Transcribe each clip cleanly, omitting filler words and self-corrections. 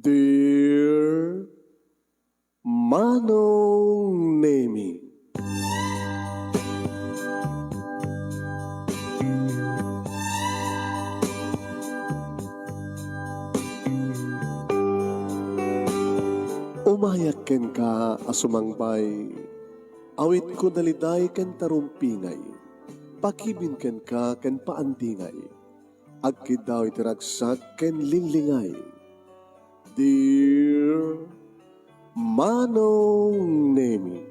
Dear Manong Nemi, umayak ken ka asumangbay, awit ko daliday ken tarumpingay, pakibin ken ka ken paandingay, agkid daw itiragsak ken linglingay. Dear Manong Nemi,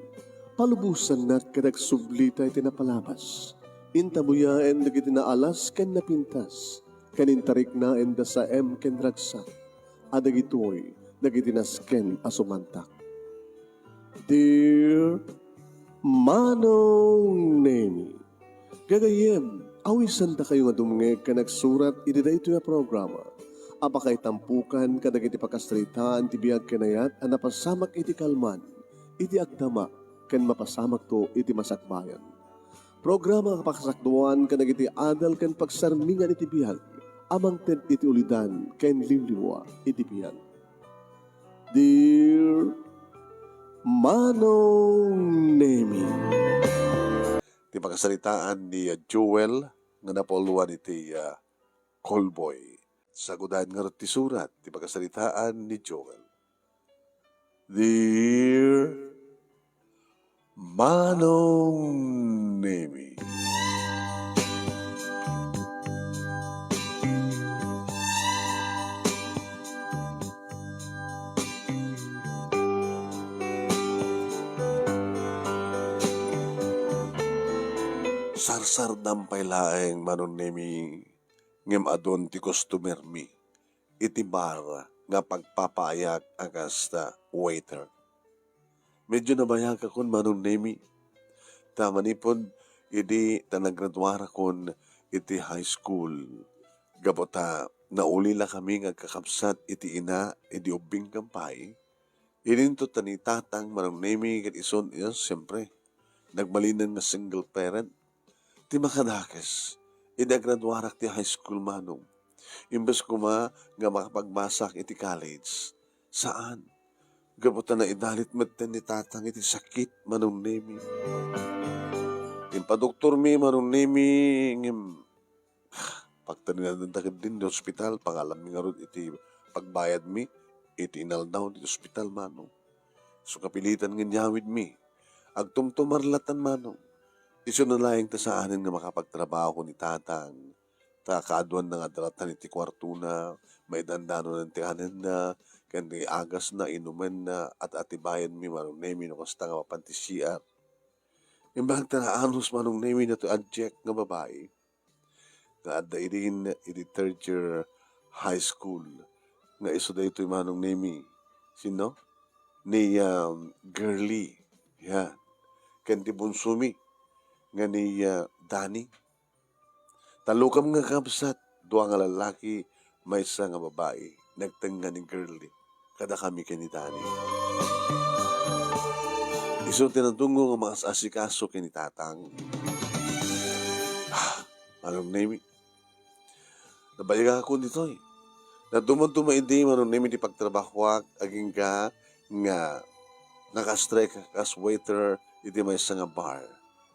palubusan na't kadagsublita iti napalabas. Intabuyaen dagiti naalas ken napintas. Kanintarik na enda sa ken ragsak. Adagitoy dagiti nasken asumantak. Dear Manong Nemi, gagayem, awisan da kayo nga dumngeg ka nagsurat iti daytoy a programa. Apakay tampukan kadagiti pakastritaan ti biag kenayat a napasamak iti kalman, iti agdama, ken mapasamak to iti masakbayan. Programa kapakasakduan kadagiti adal ken pagsarmingan iti biag, amang ted iti ulidan ken liwliwa iti biag. Dear Manong Nemi, Ti pakasalitaan ni Joel nga napoluan iti Callboy. Sagudan nga rin ti surat, ti pakasalitaan ni Joel. Dear Manong Nemi, sarsar dampay laeng Manong Nemi, ngem adon ti customer mi, iti bar nga pagpapayak akas ta waiter. Medyo nabayag akon Manong Nemi, tamanipod idi tanagradwara kon iti high school. Gabota nauli la kami nga kakapsat iti ina iti ubing kampay. Ininto tani tatang Manong Nemi kat ison iya siyempre. Nagbalinan nga single parent. Ti makadakes, idagradwarak ti high school Manong. Imbes kuma nga makapagbasak iti college. Saan? Gabota na idalit maten ni tatang iti sakit Manong Nemi. Impadoktor mi Manong Nemi ngem pagtaninan takid din di hospital, pangalam mi nga ron iti pagbayad mi, iti inaldaw di hospital Manong. So kapilitan nga nyawid mi, agtumtumarlatan Manong. Iso na laing ta sa anin nga makapagtrabaho ni tatang, ta kaaduan na nga dalatan iti kwarto na, may dandano ng tianan na, kandi agas na, inuman na, at atibayan mi Manong Nemi no kasta nga mapanti CR. Imbang tanaanos Manong Nemi na to adject nga babae, nga adda irin iti third year high school, nga iso da ito Manong Nemi, sino? Ni Girly, yan. Kandi Bunsumi, nga ni Danny. Talukam nga kapsat, duwa nga lalaki, may isa nga babae, nagtanga ni Girly. Kada kami kini Danny. Iso tinatungo nga mga asikaso kini tatang. Manong Nemi. Nabayaga ako dito eh. Nadumad-duma hindi Manong Nemi di pagtrabahwak, aging ka nga nakastrike as waiter, iti may isa nga bar.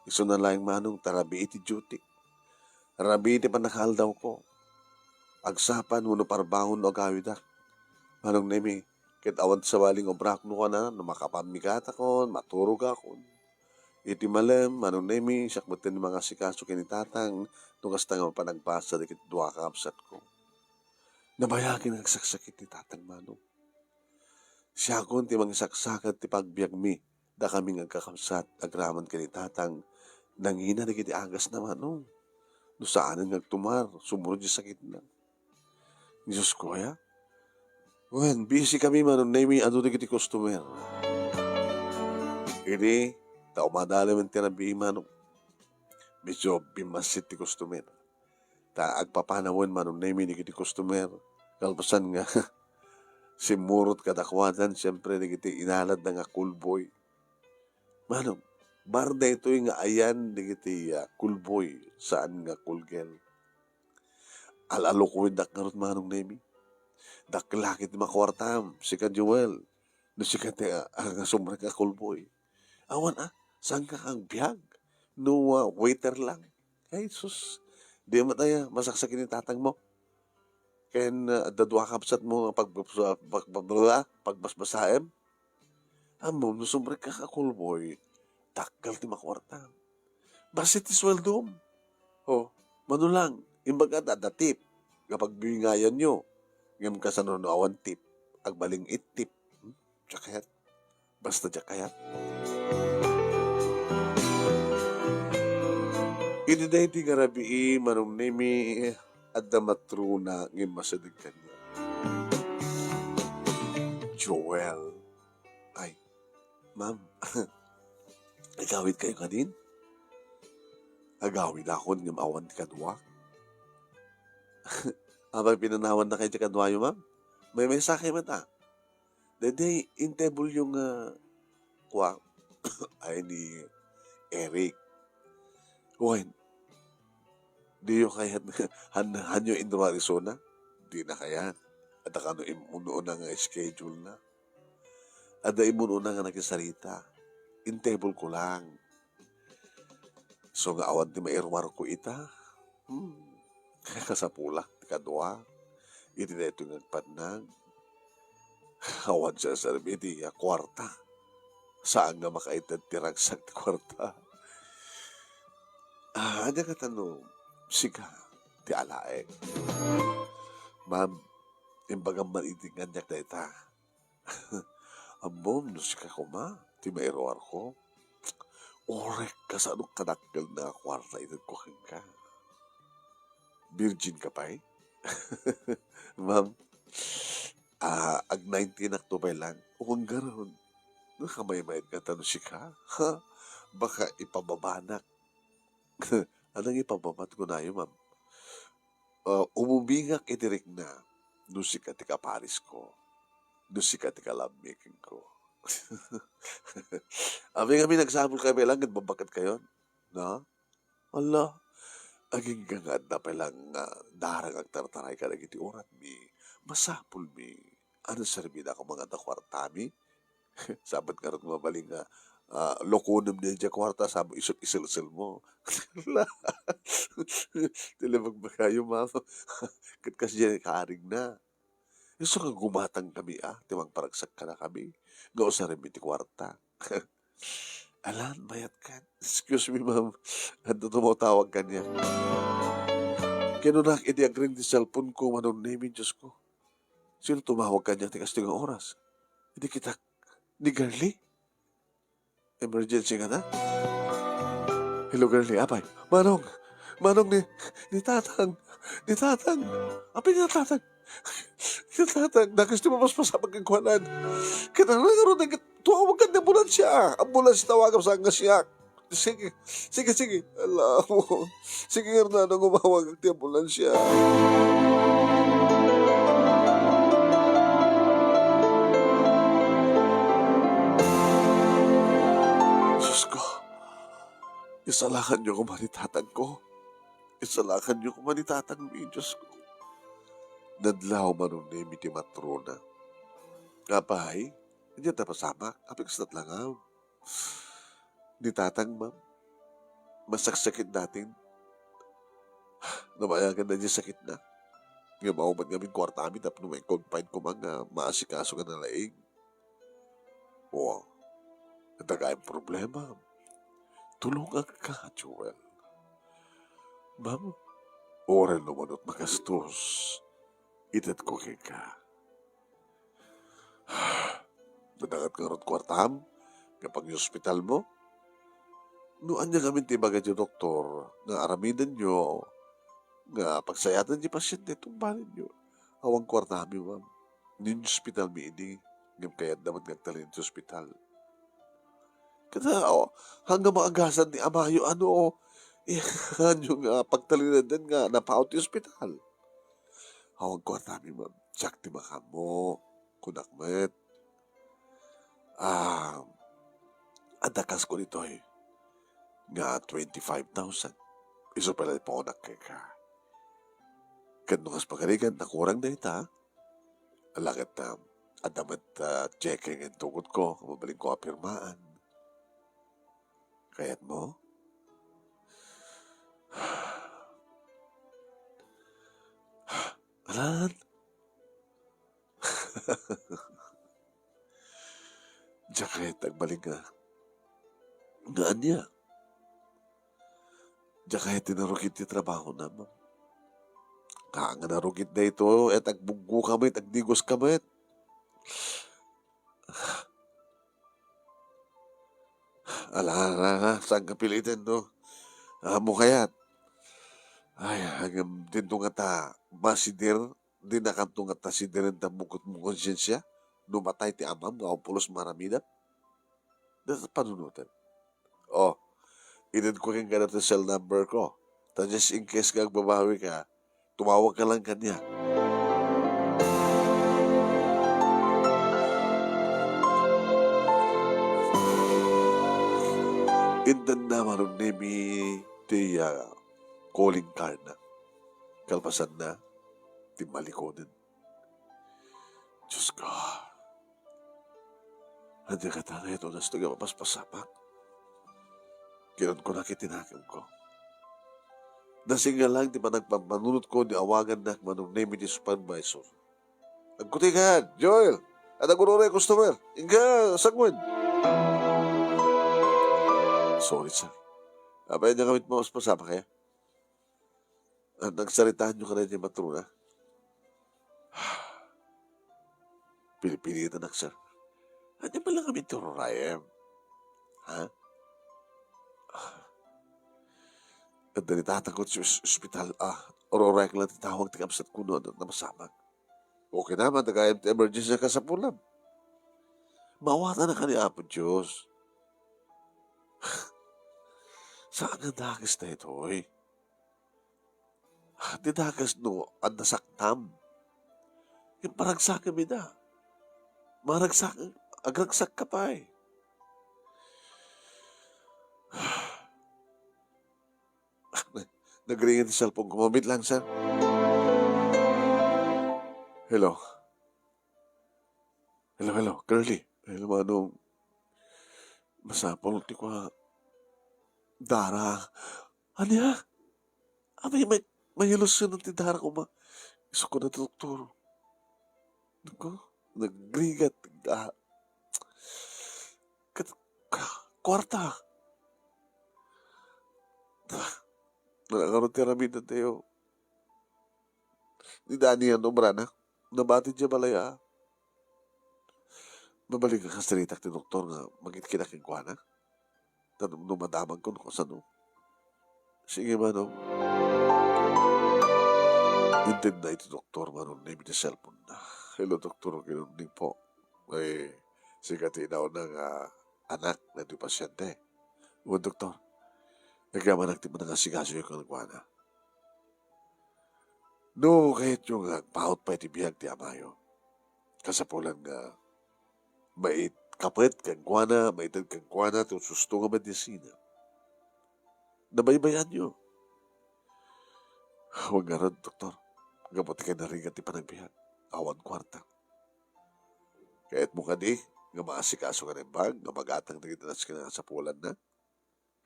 Iso na lang Manong tarabi iti duty. Rabi iti panakaldaw ko. Agsapan mo no parbangon o gawidak. Manong Nemi, kit awan sa waling obrak no ka na, makapamigata kon, maturog akon. Iti malem, Manong Nemi, sakbatin mga sikaso kinitatang, nung kasta nga panagbasa dikit dua kakapsat ko. Nabayagin ang saksakit ni tatang Manong. Siya kon ti mga saksakat ti pagbiag mi, da kami nga kakapsat, agraman kinitatang, nangina na kiti agas na Manong. No saan nga tumar, sumurod yung sakit na. Diyos ko ya? When busy kami Manong Nemi, ano na kiti customer. Ini, tao madali man tinabi Manong. Medyo bimasit ti customer. Ta agpapanawin Manong Nemi ni kiti customer. Kalpasan nga, si Murot kadakwadan, siyempre ni kiti inalad na nga cool boy. Manong, barda ito yung nga ayan ni kiti cool boy, saan nga cool girl. Alalo ko windak nga ron Manong Nemi. Daklakit ni makwartam, si ka Joel. No si ka te, ang sumra ka kulboy. Awan saan ka kang biyag? No waiter lang. Ay, sus. Di mataya, masaksakin ni tatang mo. Ken dadwa kapsat mo pagbasbasaem. Amo, no sumra ka kakulboy. Dakal ti makwartam. Basit ti sweldom. Oh, manulang. Imbaga dadatip. Kapag bingayan nyo. Ngam ka sa awan tip. Agbaling itip. Jakayat. Basta jakayat. Ini na iti garabi manong nimi at damatruna ngim masadig kanya. Joel. Ay, ma'am. Agawid kayo kanin? Agawid ako ngim awan ti kadwa. Abang pinanawan na kayo ti kadwa yung ma'am? May sakay mata. Dede, intable yung kwa ay ni Eric. Huwain, di yung kaya hanyo in Arizona? Di na kaya. At akano imuno na nga schedule na. At imuno na nga nakisarita. Intable ko lang. So nga awan ti mairwar ko ita. Kasapulak, kadwa. Iti na ito nagpadnag. Awan siya sa iti kwarta. Saan nga makaitad tiragsak ti kwarta? Ada ka tanong, sika, ti alae. Ma'am, imbagang manitingan niya na ita. Ambom, no sika ko ma, ti mairoar ko. Orek ka sa anong kanakgal na kwarta itad ko ka. Virgin ka pa eh? Ma'am, ag 19 October lang, kung garon, nakamay-mayad ka tanong sika, ha? Baka ipababanak. Anong ipababat ko na yun, ma'am? Umubingak itirik na nusika ti kaparis ko. Nusika ti kalabmaking ko. Kami nagsabol kami lang, babakat kayo. Na? Allah, aging gangad na palang darang ang tartaray ka iti orat mi. Masapul mi. Ano sarbi na ako mga dakwartami? Sabat ka rin mabaling lokonom din dyan kwarta, sabi isil-isil mo. Tilabag ba kayo, ma'am? Kasi dyan kaaring na. Gusto ka gumatang kami, timang paragsak ka na kami. Gao sa rin ti kwarta. Alan, mayat ka. Excuse me, ma'am. Ano tumatawag ka niya? Kinunak, iti-agree di cellphone ko, manong name, Diyos ko. Sino tumawag ka niya, tikas tingang oras? Hindi kita, ni Garly? Emergency ka na? Hello, Garly, apay. Manong ni Tatang. Ni Tatang. Apay ni Tatang. Ni Tatang, nakas di mamaspas sa pagkakwanan. Kinarang tuwag ka na ambulansya. Ambulansya tawag sa nga siya. Sige. Alam mo. Sige nga na nang umawag ang ambulansya. Diyos ko, isalakan niyo kung manitatan ko. Isalakan niyo kung manitatan mo, Diyos ko. Nadlaw manong name iti matrona. Kapay, hindi na pasama. Apik sa tatlangaw. Nitatang, ma'am. Masaksakit natin. Namayagan na niya sakit na. Ngayon mauman kami kwarta amin tapos may confine ko mga maasikaso ka na laing. Wow. Nagkakain problema. Tulungan ka, Joel. Ma'am, oral naman at magastos. Itat ko ka. Nadangat ka ron kwartam kapag yung hospital mo. Noan niya kami tibaga yung doktor nga aramidan nyo nga pagsayatan yung pasyente tumbalin nyo. Awang kwartami, ma'am. Nin hospital mi ini. Ngam kaya naman nagtalin sa hospital. Kada hanggang maagasan ni Amayo yung pagtalinan din nga napaot yung hospital. Awang kwartami, ma'am. Tsak ti baka mo. Kunakmet. Adakas ko nito nga 25,000. Iso pala po nak ka. Kanungas pagaligan, nakurang na ita. Alakit na adamat checking ang tungkod ko, mabaling ko apirmaan. Kaya't mo? Alan? Diyan kahit nagbaling nga. Gaan niya. Diyan kahit tinarukit yung trabaho na, ma'am. Nga narukit na ito, at agbunggo kamit, agdigos kamit. Ala, saan ka pilitin, no? Amo kaya't. Ay, hanggang din nga ta, masidir, di nakanto nga ta sidirin ta mukot mo konsensya, numatay ti amam, nga pulos maramida. Dito panunutan. Oh, inid ko kang ganito cell number ko. Ta just in case kang babawi ka, tumawag ka lang kanya. Indan na marong nemi ti calling card na. Kalpasan na, ti malikonin. Diyos ko. Hindi ka tayo ito na sa mapaspasapak. Kinon ko na kitinakam ko. Nasinga lang di pa nagpamanunod ko di awagan na manong name ni supervisor. Nagkutikan, Joel, at nagurore customer. Inga, sagwan. Sorry, sir. Abay niya kamit mo pasapa kaya? At nagsaritaan nyo ka rin yung matruna. Pilipilitan na, sir. Hindi ba lang kami tururayem? Ha? At nitatakot sa ospital, Aurora ka lang titawag tigapsat kuno na masamag. Okay naman, nag-emergency ka sa pulam. Mawata na ka ni Apo Diyos. Saan ang dagas na ito, eh? Di dagas no, ang nasaktam. Yung paragsak kami na. Maragsak, agragsak ka pa eh. Nag-ring yung cellphone ko. Mamit lang, sir. Hello. Hello, Curly. Hello, manong. Masapol, ti ko Dara. Ano ya? May ilusyon ng tindara ko ma. Gusto ko na doktor. Ako, nagrigat. Kwarta. Nakaroon tiramid na tayo. Ni Dani yan, umrana. Nabatid siya balaya. Mabalik ka sa ritak ni doktor nga magkit-kinaking kwa na. Numadaman ko kung saan. Sige, manong. Intend na ito, doktor, manong name ni cellphone na. Hello, doktor, ginuning po. May sigati daw ng anak na di pasyente. O, doktor, nagkaman natin mo na sigaso yung kalagwana. No, kahit yung pahot pa itibiyag ti amayo. Kasapulan nga, mait kapit kang kuwana, maitag kang kuwana, ito susto nga medisina. Nabaybayan nyo. Huwag nga ron, doktor. Gabot kayo narigat ti panagbihan. Awan kwarta. Kahit mo ka di, nga maasikaso ka ng bag, nga magatang na kita ka na sa pulan na.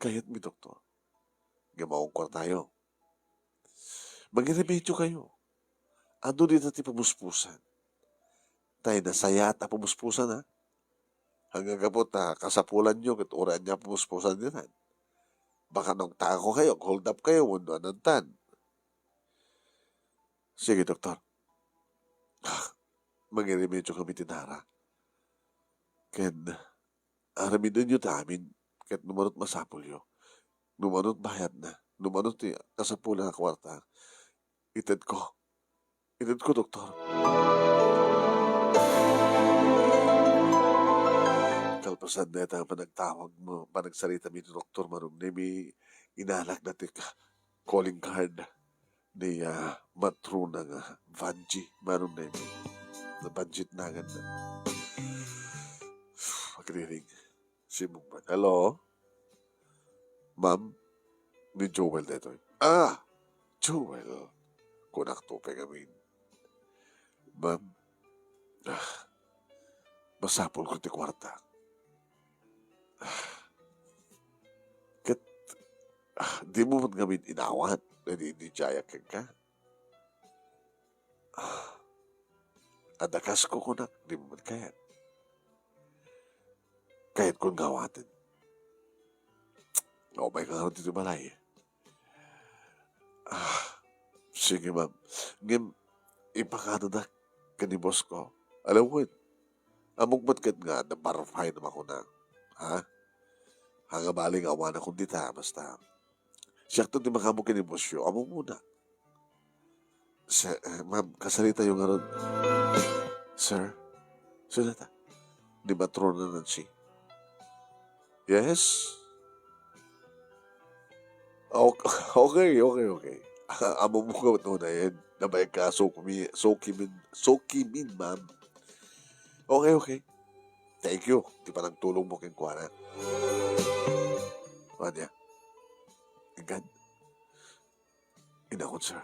Kahit mi, doktor. Nga maong kwarta tayo. Mag-remedyo kayo. Ano dito ti pamuspusan? Tayo nasaya at pamuspusan, ha? Hanggang kapot na kasapulan nyo, kat uraan niya pamuspusan din, ha? Baka nung tako kayo, hold up kayo, mundo anantan. Sige, doktor. Mag-remedyo kami tinara. Ken, aramidan nyo tamin, kat numanot masapol yo. Numanot bayad na. Numanot kasapulan na kwarta. Itad ko, doktor. Kalpasan na ito panagtawag mo, panagsarita mi doktor marong nimi inalak na tika calling card ni matro ng Vanji marong nimi na budget na ganda. Magriring si Mumban. Hello? Ma'am? Ni Joel na ito. Joel. Kunak to pe gamin. Ma'am, Masapol ko ti kwarta. Kat, di mo man gamit inawan. Hindi jaya ka. Adakas ko kunak, di mo man kaya. Kahit kung gawatin. O may kakaroon dito balay. Sige ma'am. Ngem, ipakano na kanibos ko. Alam mo, amok ba't kat nga na barfay naman ko na. Ha? Hanga baling awan akong dita, basta. Siya to di makamok kanibosyo. Amo muna. Ma'am, kasalita yung aron. Sir, sunata. Di ba trono na si? Yes? Okay. Amo mo ka ito na yan. Nabay ka, Sokimin, ma'am. Okay. Thank you. Di pa nagtulong mo kin kuwana. Wanya, agad. Inakot, sir.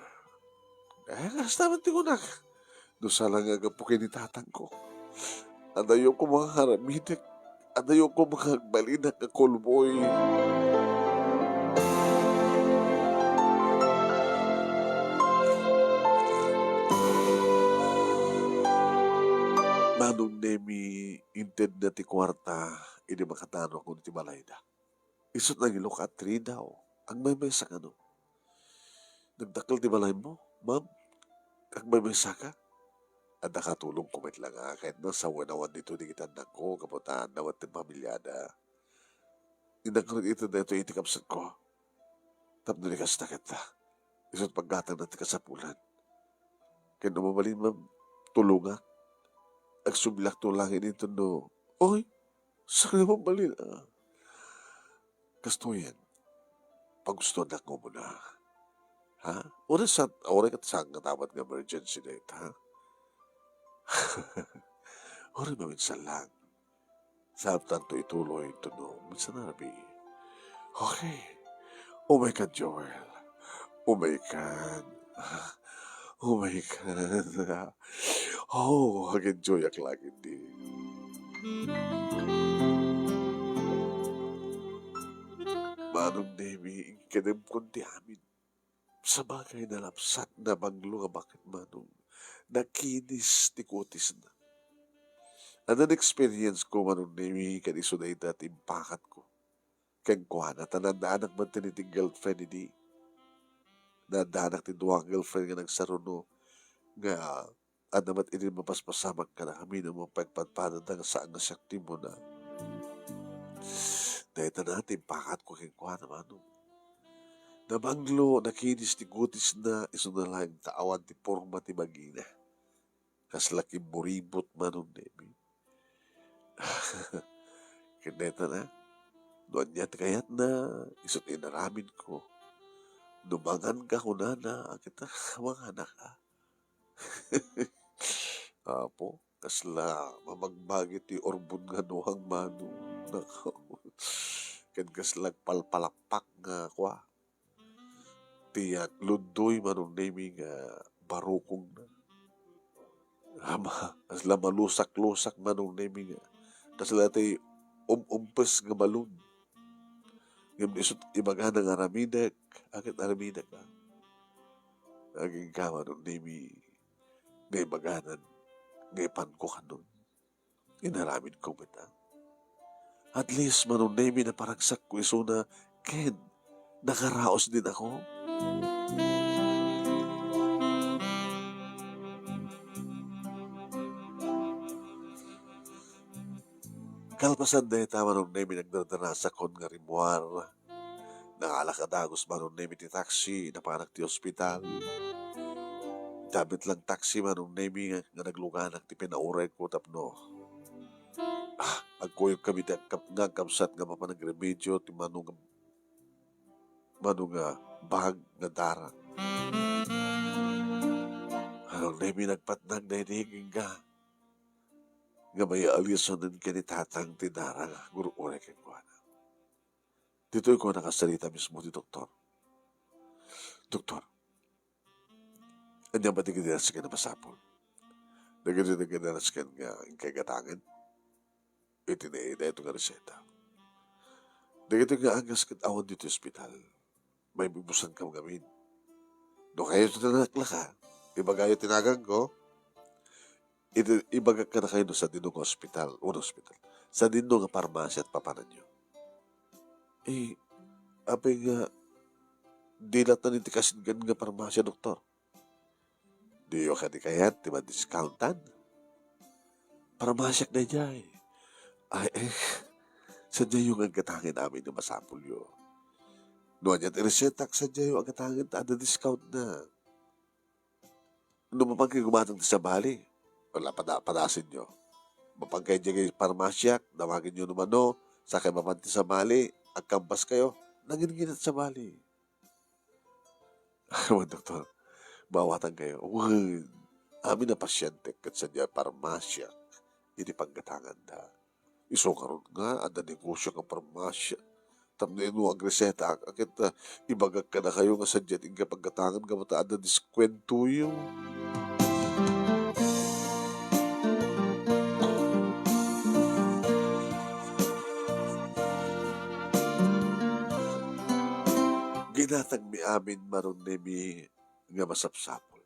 Kasta man ko na. Dosa lang aga po kinitatang ko. Adayo ko mga haramidik. Adayo ko mga balinak na kolboy. Manong nemi inted na ti kwarta, ini makatano ako ti balay da. Isot na ilok at 3 daw. Ang may sa ano. Nagdakal ti balay mo, ma'am. Ang may ka. At nakatulong kumit lang kahit na sa wanawan dito di kita ko, kaputaan nawat ti pamilyada. Inagkaroon ito na ito itikapsan ko. Tapno ni kas na kita. Isot paggatang na ti kasapulan. Kaya namabalin, ma'am, tulunga. Agsubilak to lang ito no. Oy, saan naman balin ah? Kasto yan. Pag gusto na ko mo na. Ha? Oras kat saan nga tamat ng emergency na ito, ha? Oras ba minsan lang. Saab tanto ituloy ito no. Minsan narabi. Okay. Oh my God, Joel. Oh my God. Oh my God. Oh, mag-enjoy ak lagi din. Manong Nemi, ikinam kundi amin. Sa bagay na lapsat na banglo nga bakit manong nakinis ti kutis na. Ano experience ko manong Nemi kaniso na dati impakat ko. Kang kuha na tanandaanak man tiniting girlfriend ni Nadaanak ti duwang girlfriend nga nagsaruno nga adamat ini mapaspasamak ka na kami na mo pagpadpadadang saan nga sakti mo na. Dahil natin pakat ko kay kuha naman no. Nabanglo, nakinis ti gutis na iso na lang taawan ti forma ti bagina. Kaslaki buribot manong Nemi. Kineta na. Doon niya kayat na isot inaramin ko. Dumangan ka kuna na kita mga anak ha. Apo, kasla mamagbagi ti orbon nga nuhang manu. Nako. Ken kaslag palpalapak nga kwa. Tiyak lundoy manong Nemi nga barukong na. Kasla malusak-lusak manong Nemi nga. Kasla ti umpes nga balon. Ngayon isot ibaga ng aramidak. Akit aramidak ka. Naging kama nung Nemi ngay baganan. Ngay panko ka nun. Inaramin ko ba. At least manong Nemi na paragsak ko iso na Ken, nakaraos din ako. Kalpasan na ita manong Nemi nagdardanasa kon nga rimuar. Nakalakadagos manong Nemi ti taxi, napanak ti ospital. Dabit lang taxi manong Nemi nga nagluganak ti pinauray ko tapno. Agkoy kami nga kamsat nga mapanag-remedyo ti manong bag nga dara. Manong Nemi nagpatnag na hiniging nga may alisonin ka ni tatang ti dara nga guru-uray kay kuwana. Dito'y ko nakasalita mismo ti doktor. Doktor, andyan ba ti kinirasa ka na masapol? Nagadalaskan nga ang kagatangan. Itinaida ito nga reseta. Dagito nga angas kat awan dito ospital. May bibusan kang gamin. No kayo ito nanakla ka. Ibagayo tinagang ko. Ibagag ka na kayo sa dinong ospital. Ospital. Sa dinong nga parmasya at papanan nyo. Apay nga, dilat na nitikasin nga parmasya, doktor. Di yo ka di kayat, di ba discountan? Parmasyak na niya eh. Sadya yung agkatangin namin na masapul yo. Noon yan, iresetak sadya yung agkatangin na ada discount na. Ano mapagkay gumatang sa bali? Wala padasin nyo. Mapagkay dyan yung parmasyak, damagin nyo naman no, sa kayo mapanti sa bali, agkambas kayo, nanginginat sa bali. Doktor, bawatan kayo. Amin na pasyente kat sadya parmasyak, hindi pagkatangan na. Iso karon nga, ada negosyo ka parmasya. Tamnin mo ang reseta, akit ibagag ka na kayo nga sadya, tingka pagkatangan ka mata, ada diskwento yung. Ginatag mi amin maron na mi nga masapsapol.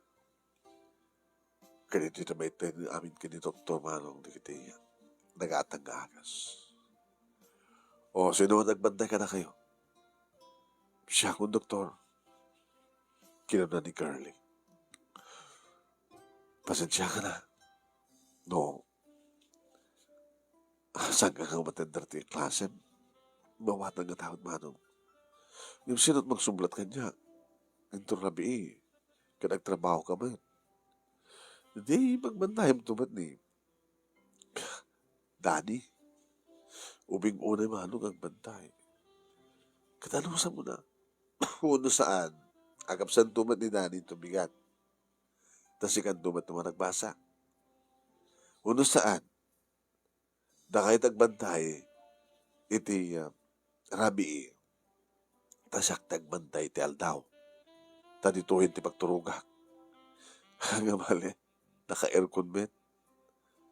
Kanito na may tayo amin kani Dr. Manong di kita iya. Nagatang agas. O, sino nagbantay ka na kayo? Siya akong doktor. Kinuna ni Curly. Pasensya ka na. No. Saan ka nga matender ti klase? Mawatang nga tawad Manong. Yung sinot magsublat ka niya. Ito rabi nagtrabaho ka man. Hindi, magbantayam tumat ni Dani. Ubing unay Manong ang bantay. Katalusan mo na. Uno saan? Agap saan tumat ni Dani tubigat. Tas ikan tumat naman nagbasa. Uno saan? Da kahit agbantay, iti rabi tasak tagbantay ti aldaw. Tadituhin ti pagturugak. Nga mali, naka-aircon met,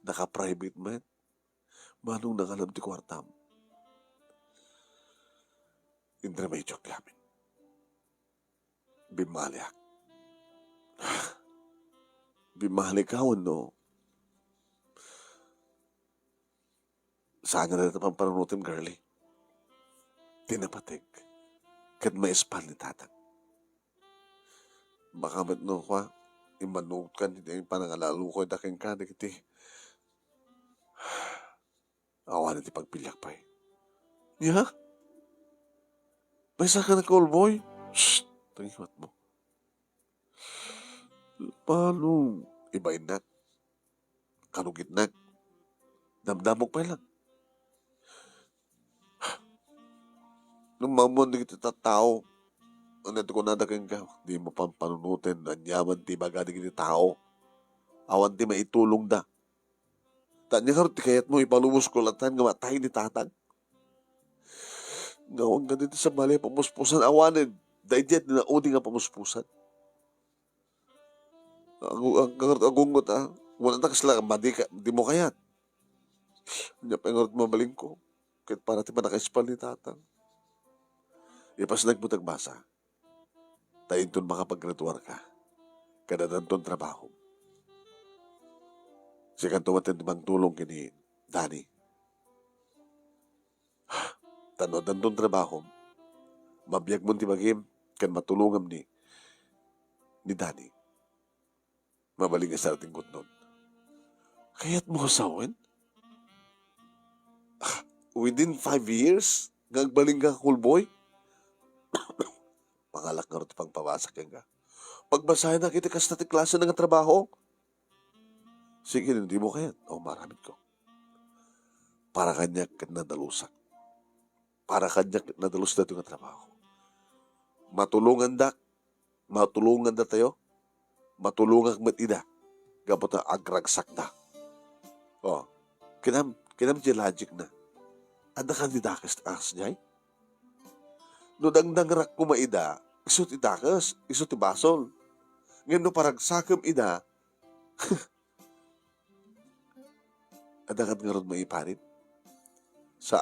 naka-private met, manong nangalam ti kwartam. Indra may joke yamin. Bimaliak. Bimalik ka no. Saan nga na ito pang panunutin, girlie? Tinapatig. Kat may espal ni tatang. Baka ba't no kwa? Imanot ka, hindi yung panangalalo ko, daking ka, nakiti. Awan iti pagpilyak pa eh. Yeah? May saka na call boy? Shhh! Tangiwat mo. Paano? Ibain na. Kanugit na. Damdamok pa lang. Nung mamon di kita tao, ano ko na dagang ka, di mo pampanunutin, nanyaman ti baga di kita tao. Awan ti maitulong da. Tanya ka ti kayat mo ipalubos ko latan nga matay ni tatang. Ngawang ka dito sa mali pamuspusan awanin. Dahil dyan na udi nga pamuspusan. Ang agungot wala na kasla, di mo kayat. Hindi pa yung mabaling ko. Kahit para ti manakaispal ni tatang. Ipas nagbutag basa. Tayin ton makapag-graduar ka. Kadadan ton trabaho. Sikan tumatin mang tulong kini Dani. Tanodan ton trabaho. Mabiyag mo ti magim kan matulungam ni Dani. Mabaling ka sa ating kutnon. Kaya't mo kasawin? Within 5 years, ngagbaling ka cool boy? Pangalak nga rin pang pawasak yan ka. Pagbasahin na kita kas natin klase ng trabaho. Sige, hindi mo kaya. O, maramit ko. Para kanya nadalusak. Para kanya nadalus na ito nga trabaho. Matulungan da tayo. Matulungan matida. Gabot na agragsak da. O, kinam di logic na. Anda kandidakas as niya. No dangdang rak kumaida, iso ti dakas, iso ti basol. Ngayon no parang sakam ida, adakan nga ron maiparit. Sa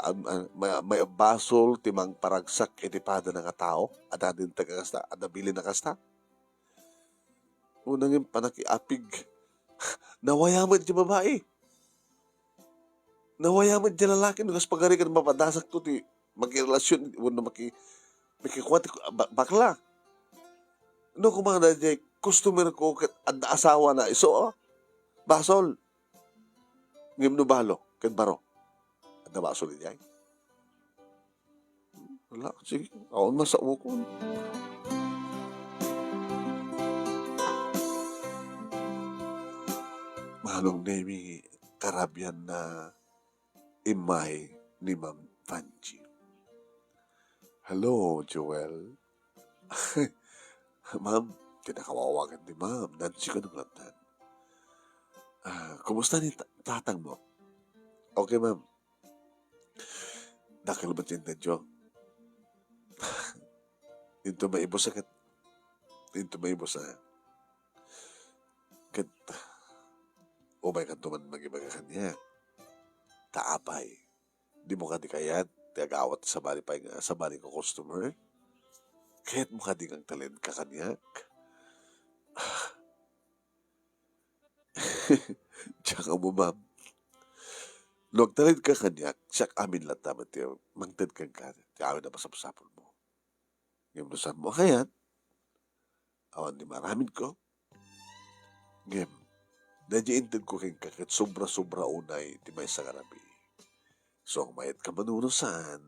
may basol timang paragsak itipada ng tao ada din tagakasta ada bili na kasta unang yung panakiapig nawayaman di babae nawayaman di lalaki nugas pagari ka mapadasak to ti magrelasyon wala makikuwat bakla no kumanda di customer ko kat ada asawa na iso basol ngim no balo ket baro ada basol di ay wala, sige. Ako nasa uko. Manong nemi karabyan na imay ni Ma'am Vanji. Hello, Joel. Ma'am, kinakawawagan ni Ma'am. Nancy ko ng lantan. Kumusta ni tatang mo? Okay, Ma'am. Dakil ba tinadyo? Ito may ibo sa kat. Ito may ibo sa kat. O may kantuman mag-ibaga kanya. Taapay. Di mo ka di kayat. Tiagawat sa bali pa sa bali ko customer. Kaya't mo ka di kang talent ka kanyak. Tsaka mo ma'am. Nung talent ka kanyak, siyak amin lang tamat yung mangtad kang ka. Tiyaw na pasapasapon mo. Ngayon mo saan mo kayat. Awan di maramid ko. Ngayon. Nadyaintid ko kayong kakit sobra-sobra unay ti may sa karabi. So, ang mayat ka manunusan,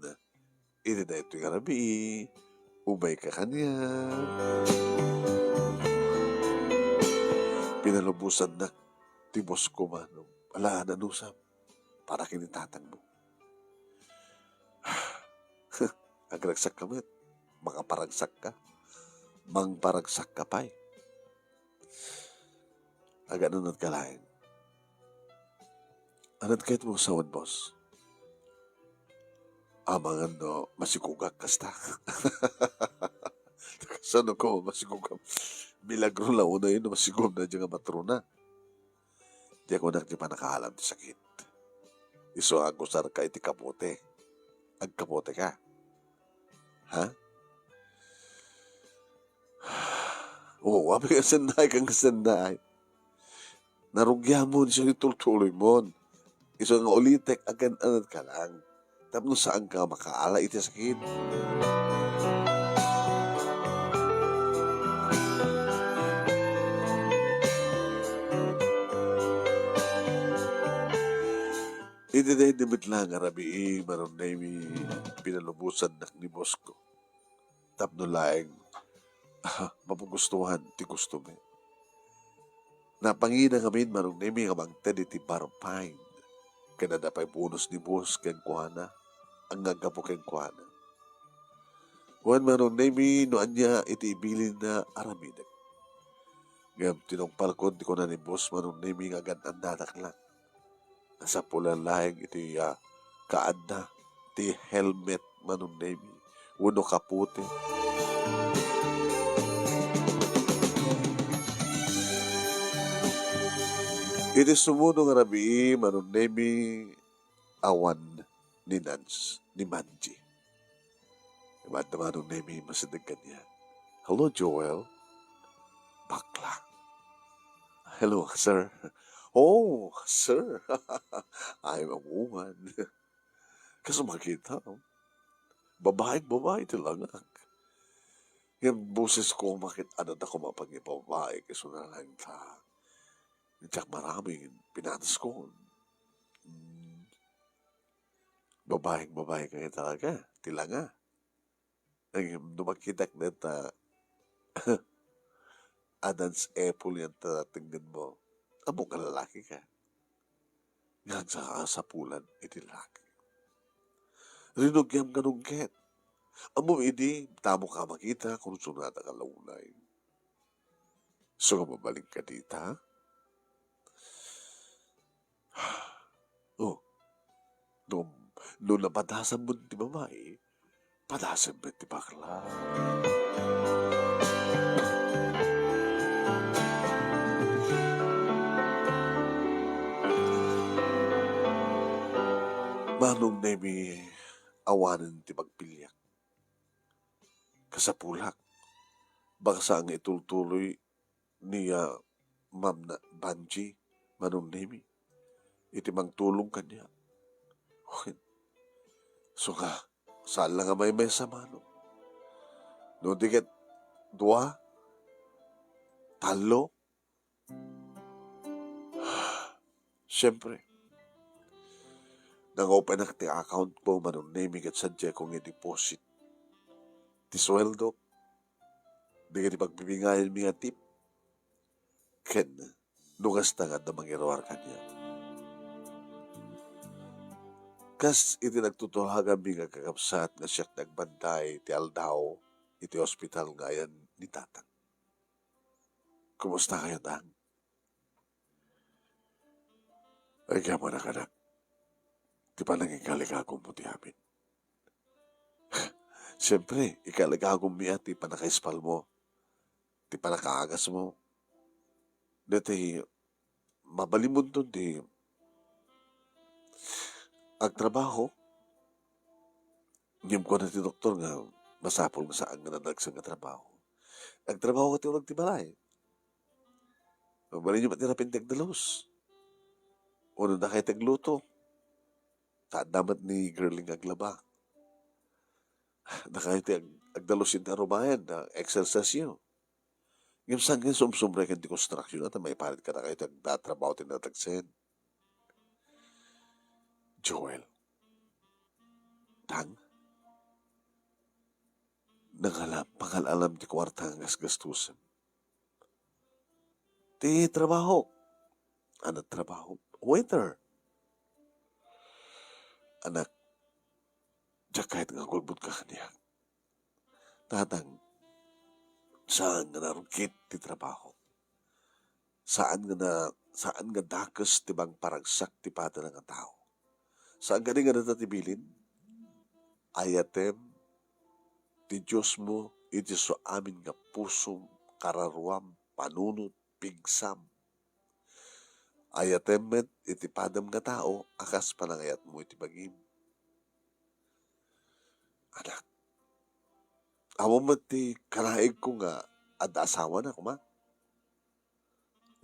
iti na ito yung karabi, umay ka kanya. Pinalubusan na ti boss ko manong, ala nanusap, para kinitatang mo. Agragsak ka met, makaparagsak ka, mangparagsak ka pa'y. Aga nun at kalahin. Anat kahit mo sawan, boss? Amangan no, masikugak kasta. Saan ko, masikugak? Milagro lang una yun, masigum na dyan nga matruna. Di ako di pa nakaalam ti sakit. Iso ang kusar ka iti kapote. Agkapote ka. Ha? Oo, wabi ka sanday kang sanday. Narugya mo siya ituloy mo. Iso nga ulitek agan anat ka lang. Tapos saan ka makaala iti sakit. Iti na hinimit lang arabi maron na pinalubusan na ni boss ko. Tapno laing mapugustuhan ti gusto mo. Napangina kami marong nemi nga mangted iti barpine. Kaya na pa'y bonus ni boss keng kuhana. Ang nagapo keng kuhana. Kuhan marong nemi no anya iti ibilin na aramidag. Ngam tinongpal ko di ko na ni boss marong nemi nga ganang dadak lang. Nasa pulang lahing iti kaadna. Iti helmet marong nemi. Uno kaputi. Iti sumuno nga rabi, manon nemi awan ni Nance, ni Manji. Iba't naman manon nemi masidagkan niya. Hello, Joel. Bakla. Hello, sir. Oh, sir. I'm a woman. Kasi makita, babae tilangak. Yung boses ko makita, ano na ko mapag-ipababae, kasi na lang ta. Diyak maraming pinatas ko. Babae kayo talaga. Tila nga. Dumakitak na Adam's apple yan tingnan mo. Amo ka lalaki ka. Yan sa kasapulan, iti lalaki. Rinugyam ka nung ket. Amo idi, tamo ka makita kung sunata ka launay. So, mabalik ka dita, oh, no napadasan mo ti babae, padasan mo ti bakla. Manong nemi awanan ti pagpilyak. Kasapulak. Baka saan itultuloy niya Ma'am na Banji, manong nemi. Iti magtulong kanya. So ka, saan lang nga may sa mano. No diket dua, talo. Siyempre, nang-open na ti account po manong nemi kat sadya kong i-deposit. Ti sweldo, di ka ti pagpipingayan mi nga tip. Ken, nugas tangad na mangirawar kanya. Kas iti nagtutulagan mi nga kakapsat nga siyak nagbanday ti aldaw iti hospital ngayan ni tatang. Kumusta kayo, tang? Ay kaya mo nakanak. Di pa nang ikaligagong mo ti amin. Siyempre, ikaligagong mi at ti panakaispal mo. Ti panakaagas mo. Dati, mabalimod nun di agtrabaho. Ngim ko na ti doktor nga masapol nga saan nga nanagsang nga trabaho. Agtrabaho ka ti ulag ti balay. Mabalin nyo pati rapin ti agdalos. Una na kayo tagluto. Saan damat ni girling aglaba. Na kayo ti agdalos yung arumayan na exercise nyo. Ngim saan nga sumsumre kan ti construction at may palit ka na kayo tagdatrabaho ti natagsen. Joel. Tang. Pangalalam ti kwarta nga gastusan. Ti trabaho. Ano trabaho? Waiter. Anak, diya kahit nga gulbot ka kanya. Tatang, saan nga narungkit ti trabaho? Saan nga dakes ti bang paragsak ti pata nga tao? Saan nga nga natatibilin? Ayatem, ti Diyos mo, iti so amin nga pusong, kararuam, panunot, pigsam. Ayatem met, iti padam nga tao, akas panangayat mo iti bagim. Anak, amo mo ti kalaig ko nga, ada asawa na kuma.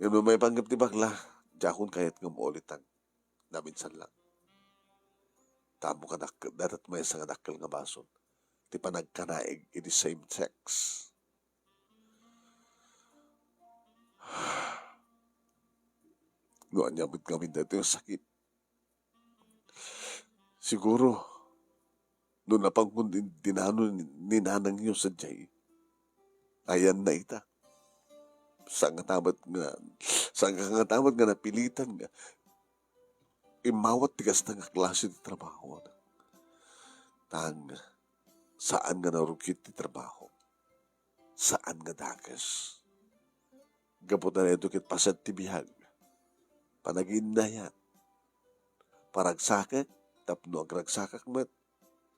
Yan mo may panggap ti bakla, jakon kayat nga maulitang, naminsan lang. Tamo ka datat may isang dakkel nga bason. Ti panagkanaig iti same sex. Noon niya kami dito yung sakit. Siguro, noon na pang dinano ni nanang niyo sa jay, ayan na ita. Saan nga tamat nga napilitan nga, imawat tigas na nga klase ti trabaho. Tang, saan nga narukit ti trabaho? Saan nga dakas? Gaputan na ito kit pasad ti bihag. Panagindayan. Paragsakak, tapno agragsakak met.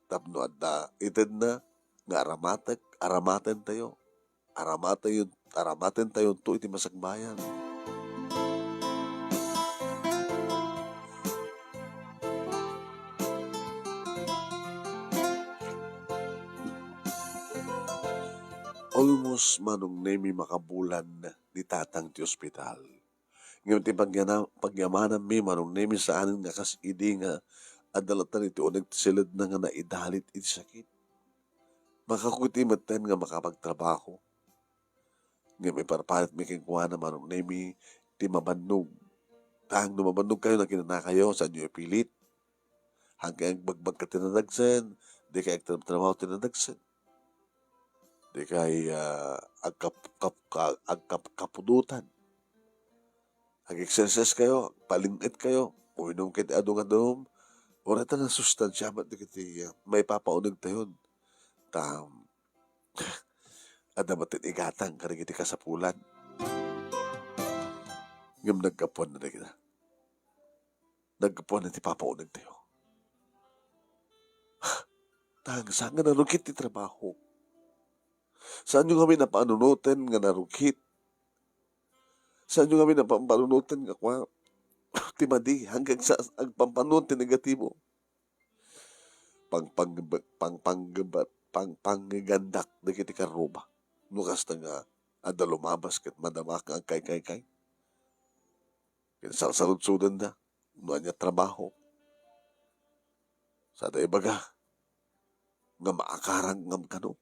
Tapno adda ited na, nga aramaten tayo. Aramaten tayo to iti masagbayan. Almost manong nemi makabulan ni tatang ti ospital. Ngayon ti pagyamanan mi manong nemi saan nga kas idi nga adalatan iti unag silid na nga naidalit iti sakit. Makakuti maten nga makapagtrabaho. Ngayon may parpalit mi kingkuha na manong nemi ti mabannog. Tang mabannog kayo na kinana kayo saan nyo ipilit. Hanggang bagbag ka tinadagsan, di ka trabaho tinadagsan. Di kay agkapudutan. Hag-exercise kayo, palingit kayo, uinom kiti adong-adong, wala ta ng sustansya, mat di kiti may papaunag tayo. Adamatin igatang karigiti kasapulan. Ngam nagkapuan na kita. Nagkapuan na ti papaunag tayo. Saan nga narukit ti trabaho? Saan nyo kami napanunutin nga narukit? Saan nyo kami napampanunutin nga kwa? Timadi, hanggang sa agpampanunutin negatibo. panggandak da kiti karuba. Nukas na nga, ada lumabas kat madama ka ang kay. Salsalud-sudan da, nuan niya trabaho. Sa da ibaga, nga maakarang ngam kano.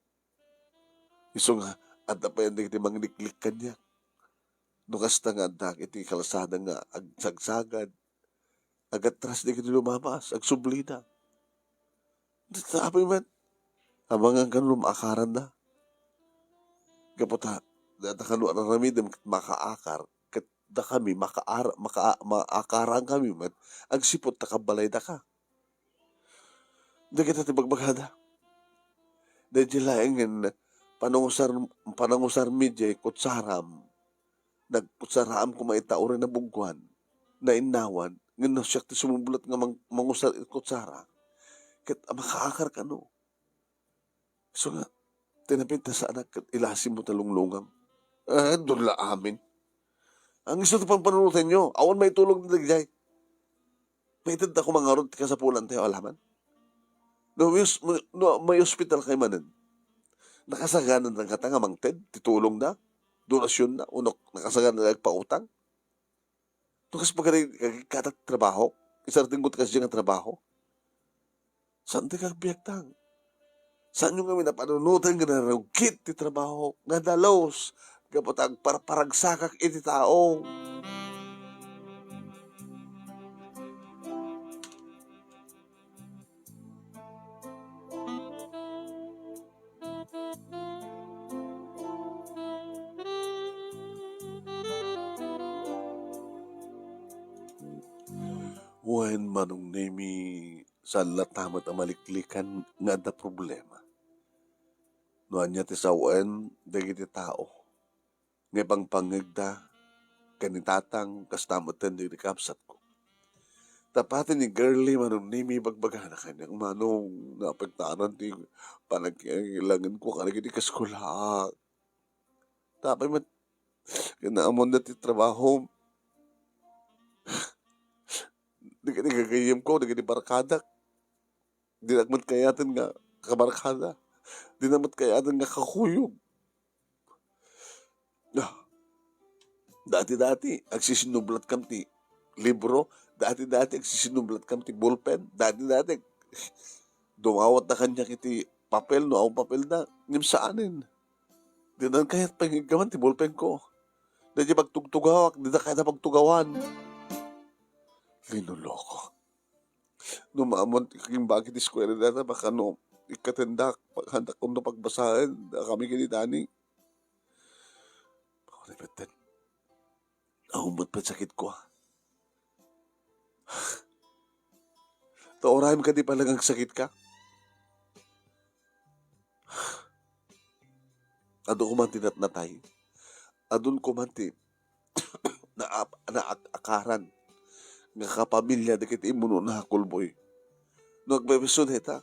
Iso nga, ada pa yan kiti mangliklik kanya. Nukas na nga, da kiti kalsada nga, agsagsagad, agatras di kiti lumabas, agsublida. Sabi man, habang ang kanong maakaran na, kapota, data kanong aramidem makaakar, kat da kami, maakaran kami man, agsipot na kabalay da ka. Da kita tibagbagada. Da jilaengin, panangusar midya, kutsaram, nagkutsaraam kumaita uri na bugwan, na inawan, nga siyak ti sumubulat nga mangusar kutsara. Kat makaakar ka no. So nga, tinapit na sa anak, ilasim mo talunglungam. Doon la amin. Ang gusto ito pang panunutin nyo, awan may tulog na nagjay. May itad ako mga rod ka sa pulan tayo, alaman. No, may hospital kay manan. Nakasaganan ng katanga mang ted, titulong na, donasyon na, unok, nakasaganan na nagpautang. Tukas pagkakat trabaho, isang tinggot kasi nga trabaho, saan di kang biyagtang? Saan yung kami napanunutan nga narugkit ti trabaho? Nga dalos, kapot ang paragsakak iti tao. Wen manong nemi sa latamat ang maliklikan nga da problema. Noan niya ti sa wen, dagiti tao. Nga pang pangagda, kanitatang, kastamatan di kapsat ko. Tapatin ni girly manong nemi bagbaga na kanyang manong napagtaran ti panagkailangan ko kanagiti kaskula. Tapay man, kinaamon na ti trabaho. Di gagayim ko, di barkada. Di naman kayatin nga kabarkada. Di naman kayatin nga kakuyog. Dati-dati, agsisinublat kam ti libro. Dati-dati, agsisinublat kam ti ballpen. Dati-dati, dumawat na kanya kiti papel, no? Ang papel na, ngim saanin. Di naman kayat pangigaman ti ballpen ko. Di pagtugtugawak, di na kaya na pagtugawan. Linuloko. Numamon, kaking bakit iskwela na baka no, ikatendak, paghandak kong napagbasahin, kami kinitani. Ako na betan. Ahumot pa sakit ko. Taorahin ka di palagang sakit ka. Adun ko man tinatnatay. Adun ko man na akaran. Nga kapamilya da kiti imuno na kulboy. Nagbebesun heta.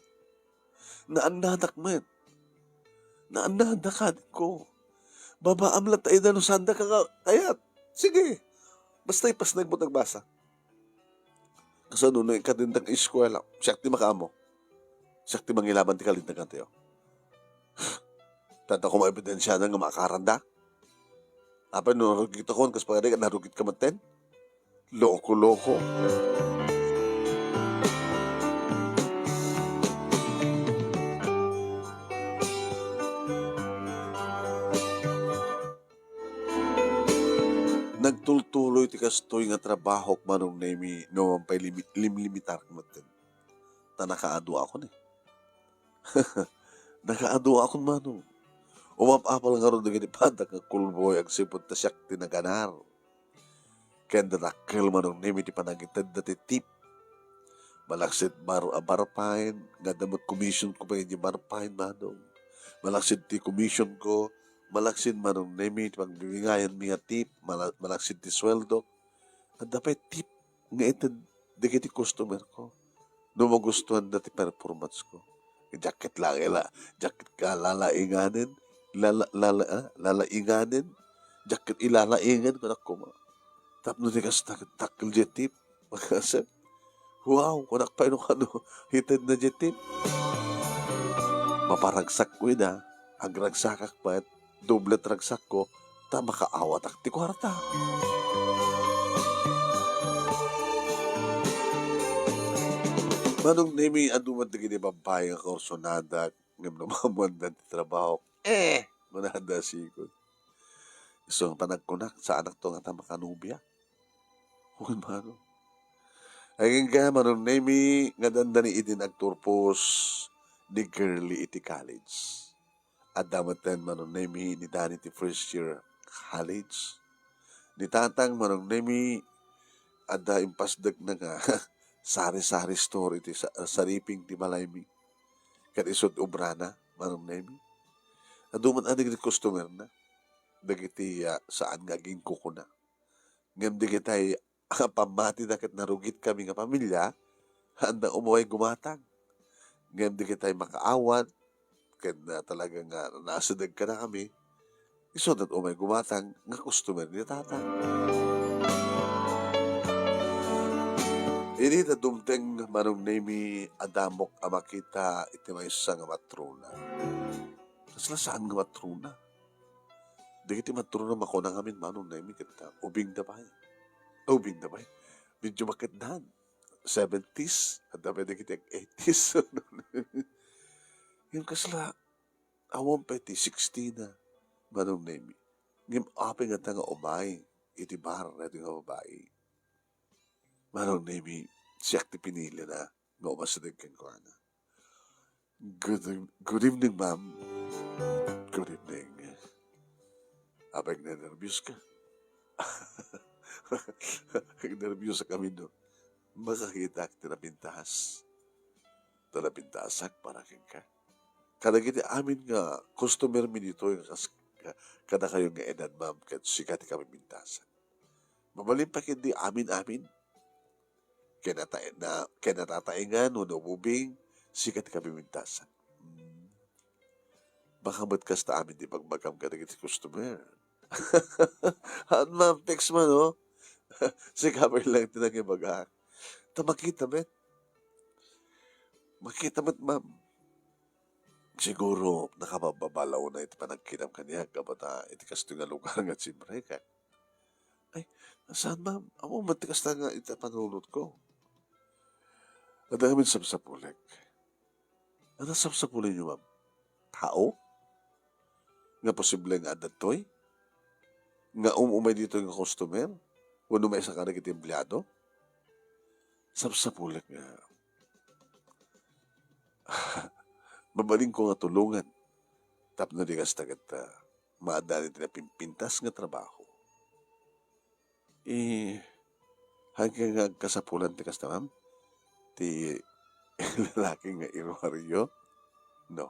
Naandanak man. Naandanak ka ko. Babaam lang tayo na no sanda ka kayat. Sige. Basta ipasnag mo nagbasa. Kasi ano na ikadindang eskwela. Siyak ti makamo. Siyak ti mangilaban ti kalindagan tayo. Tata ko maebidensya na nga makaranda. Apa no narugit ako. Kasi pagkari narugit ka maten. Loko-loko. Nagtultuloy ti kastoy nga trabaho manong nemi no pay limlimitar kamaten. Ta nakaado ako ni. Nakaado ako manong. Umapapal nga ron nga pada ka kulboy ang sipot ta siyak tinaganar. Kenda nakkel manong nemi ti panagitad dati tip. Malaksit barpain, nga damot commission ko pa yung barpain manong. Malaksit ti commission ko, malaksit manong nemi ti pagbibingayan mi nga tip, malaksit ti sweldo. At dapat tip nga itad di ti customer ko. No magustuhan na ti performance ko. Jacket lang ila, jacket ka lalainganin, lalainganin, jacket ilalaingan ko na kuma. Tapno di kas takil je tip. Magkasa, Wow, kunak pa yung ano, hited na jetin. Maparagsak ko na. Agragsakak pa, doblet ragsak ko, ta makaawat ak ti kwarta. Manong nemi adumat na gini babae nga korsonada, ngam namamuandan ti trabaho. Manada sikot. So, ang panagkunak sa anak to nga ta makanubya. Huwag mano. Ay nga manong nemi nga danda ni idin agturpos ni girly iti college. At damatan manong nemi ni Dani ti first year college. Ni tatang manong nemi ada impasdag na nga sari-sari store iti sariping ti malaymi. Kat isod ubrana manong nemi. Aduman adig ni customer na. Dagiti saan nga ginko ko na. Ngam di kitay pamati na kat narugit kami nga pamilya, handa umuwi gumatang. Ngam di kitay makaawat, kat na talaga nga nasadag ka na kami, iso dat umay gumatang, nga customer ni tata. Ini na dumteng manong nemi adamok amakita iti may isa nga matruna. Kasla saan nga matruna? Di kiti matruna makona ngamin manong nemi kita. Ubing da ba? Ubing da ba? Medyo makitdahan. 70s, at dapat na kita 80s. Yung kasla, awang pa iti 60 na manong nemi. Ngayon, apeng at nga umay, iti bar na iti nga babae. Manong nemi, siyak ti pinili na, nga umasadag kang ko na. Good evening, ma'am. Good evening. Apeng na nervyos ka. Nervyos kami no. Makakita ka tinapintas. Tinapintasak para kang ka. Kada kita amin nga, customer mi dito yung kada kayo nga edad, ma'am, kat sikat kami mintasan. Mabalin pa hindi amin-amin. Kinatataingan, unububing, sikat kami mintasan. Baka ba't kasta amin di pagmagam ka na customer? Han, ma'am, fix man, no? Si cover lang tinang ibaga. Makita met. Makita met, ma'am. Siguro, nakababalaw na iti panagkinam kaniya kabata iti kasto nga lugar nga simbre ka. Ay, saan, ma'am? Amo, matikas na nga iti panulot ko. At namin sapsapulik. Ano sapsapulik niyo, ma'am? Tao? Nga posible nga adatoy? Nga umay dito nga customer? Wano may isa ka na iti empleyado? Sapsapulik nga. Mabaling ko nga tulungan. Tap na di kas tagat maadali na pimpintas nga trabaho. Hanggang nga kasapulan ti kas na, ma'am? Ti lalaki nga irwaryo? No.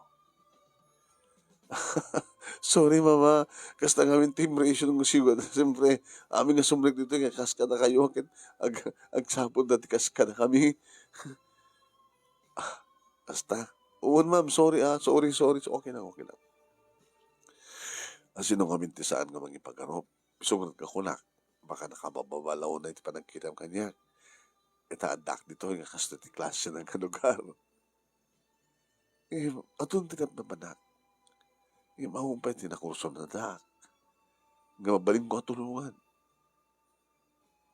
Sorry, mama. Kasta nga min team ration ng siwa. Siyempre, amin nga sumrek dito nga kaska na kayo. Agsapod na ti kaska na kami. Basta. Uwan, ma'am. Sorry, Sorry. Okay lang. Sino nga minti saan nga mangipagarop. Sunod ka kunak. Baka nakababalaw na iti panagkitam kanya. Itaadak dito nga kasta ti klase ng kalugar. Atong tinap na panak. Mahumpay tinakurso na dak. Nga mabaling ko tulungan.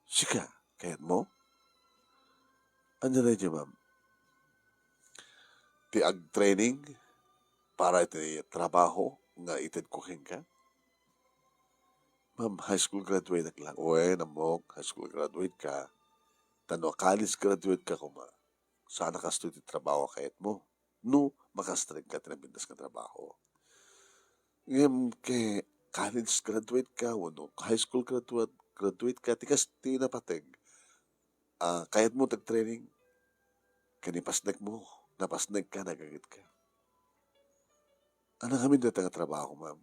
Sika, kayat mo? Ano na dyan, ma'am? Ti ag-training para iti trabaho nga itid kuking ka? Ma'am, high school graduate lang. Uwe, namok, high school graduate ka. Tano, college graduate ka kuma. Sana ka iti trabaho kayat mo. No, makastreng ka tinabindas ka trabaho. Ngayon, kay college graduate ka, wano, high school graduate ka, tikas tinapateg. Kayat mo tag-training, kanipasnag mo, napasnag ka, nagagit ka. Ano kami na trabaho, ma'am?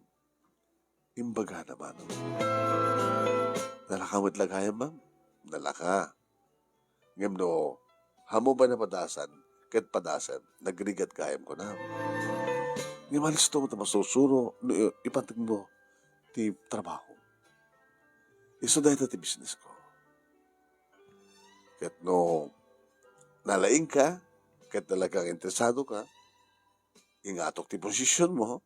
Imbaga naman. Nalakamot lang kaya, ma'am? Nalaka. Ngayon, no, hamo ba na padasan? Kahit padasan, nagrigat kayam ko na. Ngayon, malis to mo ta masusuro, ipatag mo ti trabaho. Iso dahil ti business ko. Kahit no, nalaing ka, kahit talagang interesado ka, ingatok ti posisyon mo,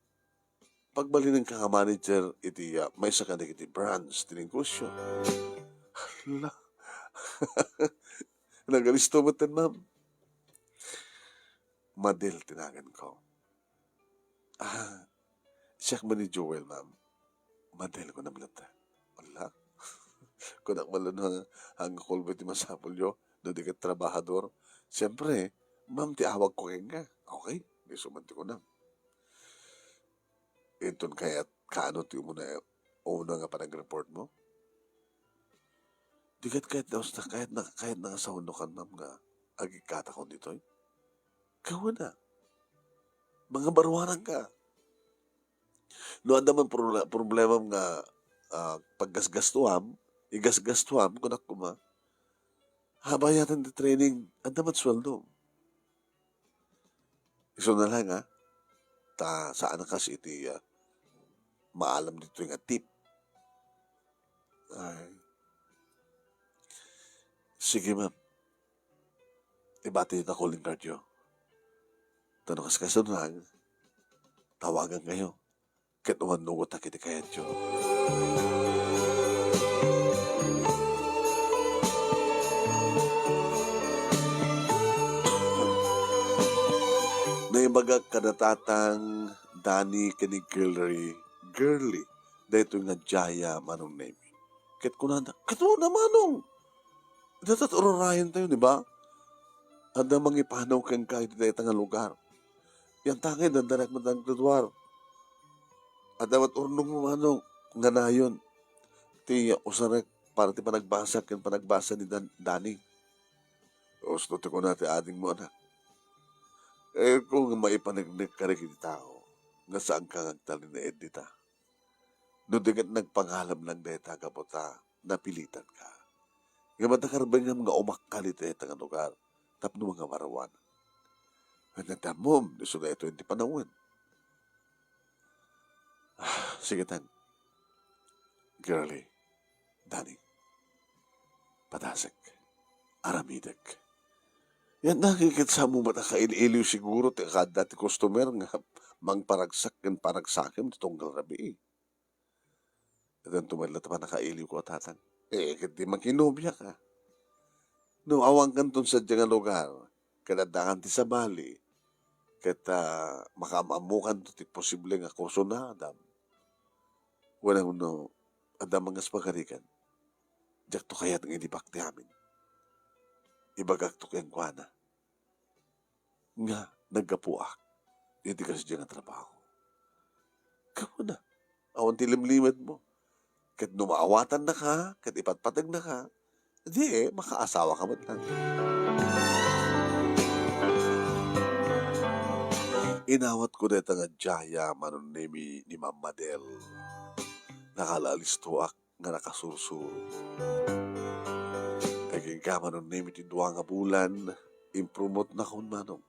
pagbalinin ka nga manager, iti may sa kanil iti branch, ti negosyo. Hala, nagalisto mo tin, ma'am. Madel, tinagan ko. Siya man ni Joel, ma'am. Madel ko na malata. Wala. Kung nakmalo na hanggang kulbo ti masapol yo, do di ka trabahador. Siyempre, ma'am, ti awag ko kayo nga. Okay, di sumanti ko na. Inton kaya kaano ti una nga pa nag-report mo? Di kahit daw na kahit na sa hunukan, ma'am, nga agikata ko dito. Gawa na. Mga barwanan ka. No, anda man problema nga paggasgastuam, igasgastuam, kunak kuma, habayatan di training, anda man sweldo. Iso na lang, saan kasi iti maalam dito yung tip. Ay, sige, ma'am. Ibati na calling card yun. Tanong kas kasunang, tawagan kayo. Kahit naman nugot na kita kaya yun. Naibaga kadatatang Dani kani girly, dahito nga Jaya manong name. Kahit kunanda, kahit mo na manong. Datat ururayan tayo, di ba? Ada mga ipanaw kang kahit dahito nga lugar. Yang tangay, dandanak mo ng lugar. At dapat urnong mo manong, nga na yun. Ti usarek, para ti panagbasa, kan panagbasa ni Dani. Gusto ko natin ading mo na. Kung maipanagnig ka rin tao, nga saan ka ngagtalin na edita. Doon din nagpangalam lang deta kapota, napilitan ka. Nga matakarbang nga umakkalit deta nga lugar, tapno mga marawan. Nagdamom, gusto na ito hindi panahon. Sige tan, girly, Dani, patasek, aramidag. Yan nakikit sa mo matakail-iliw siguro ti dati customer nga mang paragsak kan paragsakim tunggal rabi. Dan tumadlat pa nakailiw ko tatang. Kiti makinobya ka. No, awang kanton sa dyan lugar, kadadangan ti sa bali, kata makamamukan to ti posible nga kurso na adam. Wala no, adam mga spagarikan. Diyak to kayat ng inibak ti amin. Ibagak to kayang kuana. Nga, nagkapuak. Hindi kasi dyan ang trabaho. Kamu na. Awan tilimlimad mo. Kahit numaawatan na ka, kahit ipatpatag na ka, hindi makaasawa ka man lang. Inawat ko dito nga Jaya manon ni Ma'am Madel. Nakalalistuak nga nakasursuro. Kaya ka manon ti duwa nga bulan, impromot na kung manong.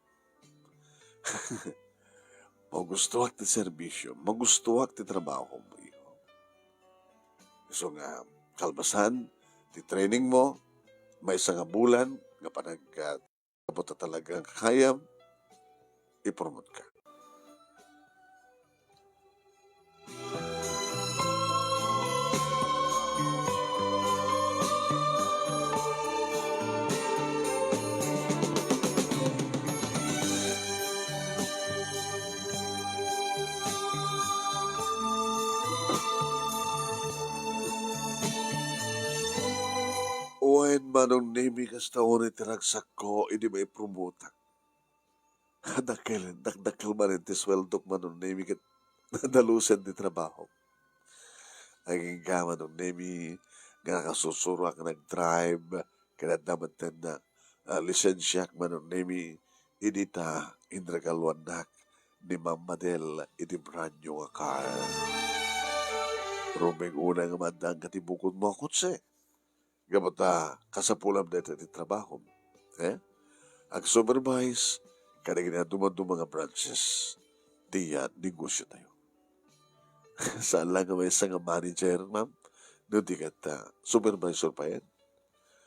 Magustuwak ti serbisyo, magustuwak ti trabaho mo. So nga, kalbasan, ti training mo, may isang bulan, nga panagkabota talagang kakayam, ipromote ka. Uwain manong nemi kastaon itiragsak ko, hindi may promote. Dakdakal man iti sweldok manong nemi kat nadalusan di trabaho. Ang gama nung nemi, nga nakasusuro ang nag-drive, kanadamatan na lisensyak manong nemi, inita indragalwanak ni Ma'am Madel iti branyo nga car. Rumeng unang madang katibukod mo kutse. Gamata, kasapulam dito iti trabaho. Ang supervise, kada ginadumado mga branches, diya negosyo tayo. Saan lang may isang manager, ma'am? No, di ka supervisor pa yan.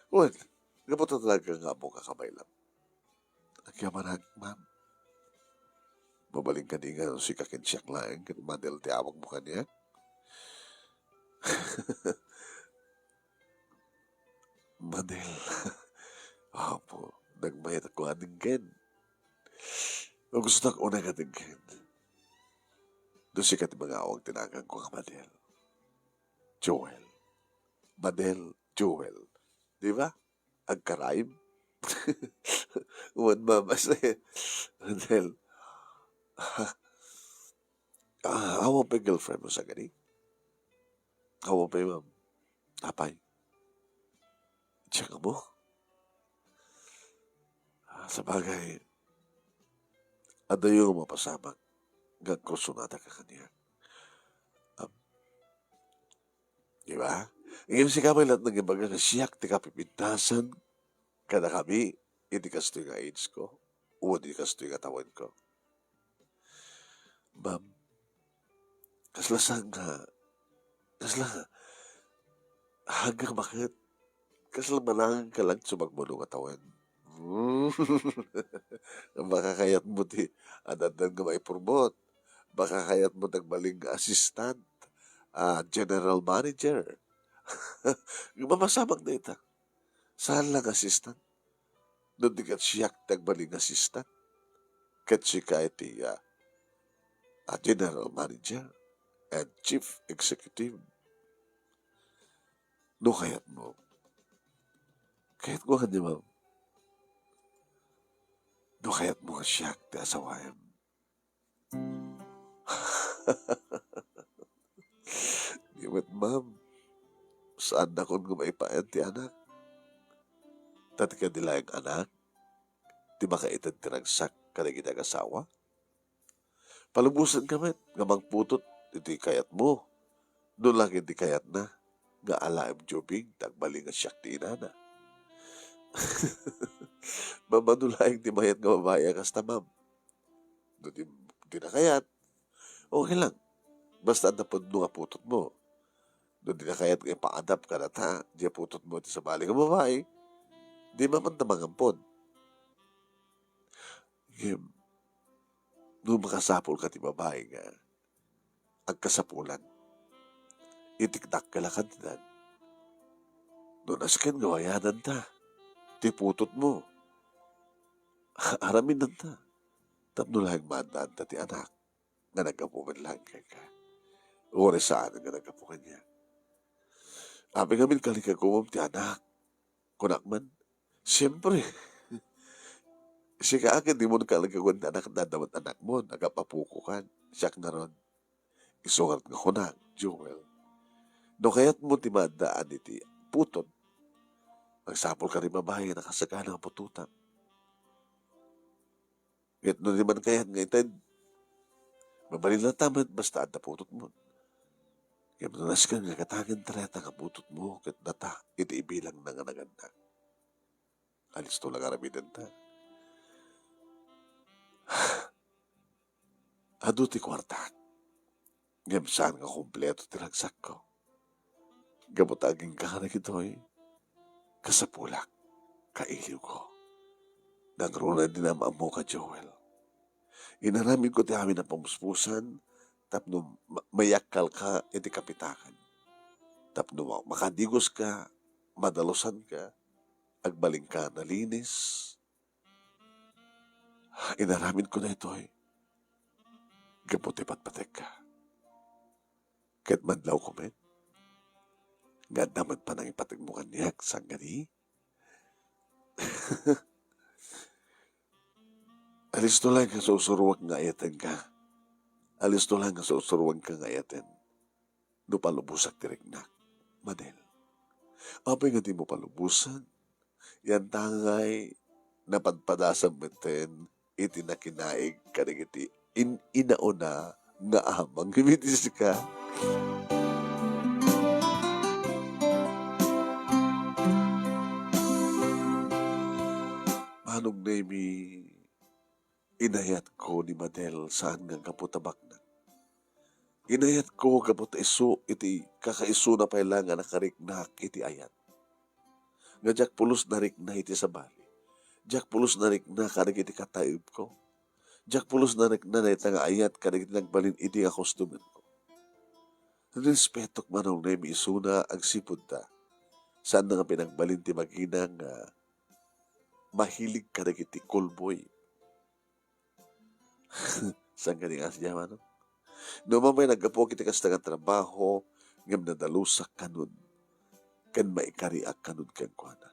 Well, gamata talaga nga mo kakamay lang. Nagyamanag, ma'am. Mabaling ka di nga si kakinsyak lang, kaya Madel ti awag mo kanya. Madel, apo, nagmayat ako aninggen. O gusto na ko na katinggen. Doon si kati mga awag tinagang ko ka Madel. Joel. Madel, Joel. Di ba? Ang karaib. Uwan mamas eh. Madel, awa pa yung girlfriend mo sa gani? Awa pa yung ma'am. Tapay. Siya ka mo. Sa bagay, ada yung mapasamak. Gagkursunata ka kanya. Um, di ba? Ngayon si kamay lahat ng ibaga na siyak ti kapipintasan kada kami, hindi kasto yung age ko. O hindi kasto yung katawan ko. Ma'am, kaslasang nga, kasla, hanggang bakit, kasla manangan ka lang sumagmulong katawan. Baka kayat mo ti, adadan ka maipurmot. Baka kayat mo nagbaling assistant, general manager. Mamasamang na ita. Saan lang assistant? Doon di kat siyak nagbaling assistant. Kat si ka iti general manager and chief executive. No kayat mo. Kayat mo kanya ma'am. No kayat mo ka siyak ti asawayan. Iwat ma'am. Saan na kung gumaipayan ti anak? Tati ka nila yung anak? Di makaitan tiragsak ka na ginag-asawa? Palubusan ka met, nga magputot, iti kayat mo. Doon lang hindi kayat na, nga alaim jubing, tagbaling nga siyak ti inana. Mamadulaing di mayat nga babae kasta ma'am. Doon di na kayat. Okay lang. Basta na po nga putot mo. Doon di na kayat nga ipa-adapt ka na ta, di putot mo iti sa bali nga babae. Di mamantamang ampon. Nung makasapol ka ti babae nga, ang kasapulan, itikdak ka lakad na. Doon asken gawayanan ta, ti putot mo. Aramin nan ta. Tapno lang mandaan ta ti anak, nga nagkapuman lang kay ka. Uri saan nga nagkapuman niya. Abi ngamin kalikagumam ti anak, kunak man, siyempre, siya ka agad, di mo nakalagawan na anak na damat anak mo, nagapapukukan. Siyak na ron. Isungat nga kunak, Joel. No kaya't mo timadaan iti putot. Magsapol ka rin mabahay na kasagana ang pututan. Ngayon no di man kaya't nga itad, mabalin lang tamat basta at putot mo. Kaya mananas ka nga katagan tareta ka putot mo, kat data, iti ibilang na nga naganda. Alis to lang aramidan ta. Ado ti kwarta. Ngam saan nga kompleto tiragsak ko. Gamot aging kahanak ito'y kasapulak, kailiw ko. Nagruna din ang mo ka, Joel. Inaramid ko ti amin ang pamuspusan, tapno mayakal ka, iti kapitakan. Tapno makadigos ka, madalusan ka, agbaling ka nalinis. Inaramid ko na ito'y gaputi patpatek ka. Kahit madlaw ko, men. Nga naman pa nang ipatig mo kanyak, sang gani. Alis to lang ka sa usuruwag nga ayaten ka. Alis to lang ka sa usuruwag ka nga ayaten. No palubusak tirignak. Madel. Apay nga di mo palubusan. Yan tangay napadpadasang meten iti nakinaig kanig iti inauna nga amang gimitis ka. Manong nemi inayat ko ni Madel saan nga kaputabak na. Inayat ko kaput iso iti kakaiso na pailangan nakariknak iti ayat. Nga jak pulos narik na iti sa bali. Jak pulos narik na kadag iti kataib ko. Jak pulos narik na nga ayat kadag iti nagbalin iti nga kostumen ko. Respetok manong nemi isuna ag sipod ta. Saan na nga pinagbalin ti maginang mahilig kadag iti kulboy. Saan ka ni asya manong? No mamay nagapo kiti kas nga trabaho ngam nadalusak kanun. Kan maikariak kanun kang kuana.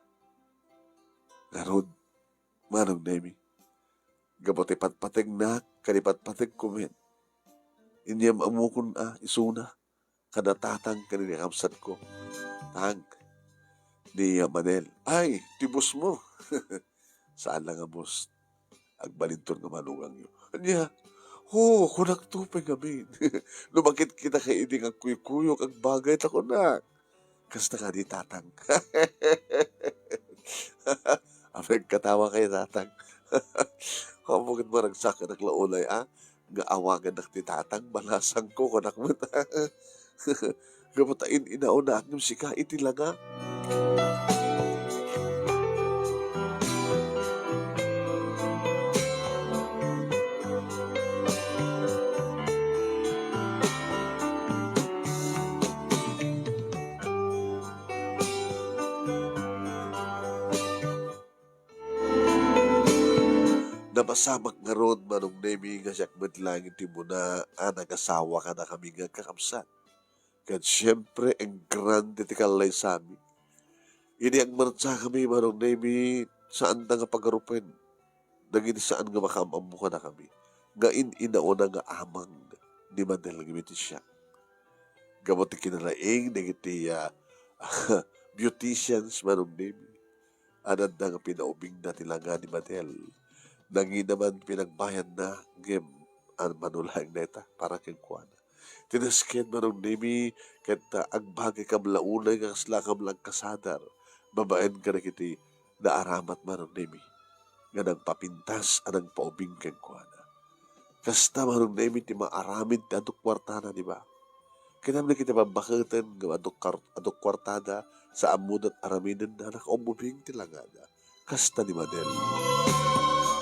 Garod, manong nemi. Gapote patpateg na, kanipatpateg kumen. Inyam amukon isuna. Kadatatang kaninikamsat ko. Tang, ni Manel. Ay, tibos mo. Saan lang nga boss? Agbalinton nga manugang yun. Anya, kunak tupay gamin. Lumakit kita kay iding ang kuyok ang bagay tako na. Kasta ka di tatang. Amig katawa kay tatang. Kamukit mo nagsaka naglaulay nga awagan nak ti tatang balasang ko kunak mo ta. Gamutain inauna ang sika iti laga. Napasamak nga ron manong nemi nga siyak lang iti mo na nagasawa ka na kami nga kakamsat. Kad siyempre ang grande ti kalay sa amin. Ini ang marcha kami manong nemi saan na nga pagarupen. Naging saan nga makamamu ka na kami. Nga inauna nga amang ni Mandel gimiti siya. Gamot ti kinalaing nagiti beauticians manong nemi. Anad na nga pinaubing na tilanga ni Mandel. Nangi naman pinagbayan na game manulang neta para kang kuana. Tinasken manong nemi kenta agbagay kam launay nga kasla kam lang kasadar. Babaen ka na kiti na aramat manong nemi. Nga nang papintas anang paubing kang kuana. Kasta manong nemi ti maaramid ti adok kwartana, di ba? Kinam na kita babakatan nga adok kwartada sa amud at aramidan na nakaumubing ti langada. Kasta ni Madel.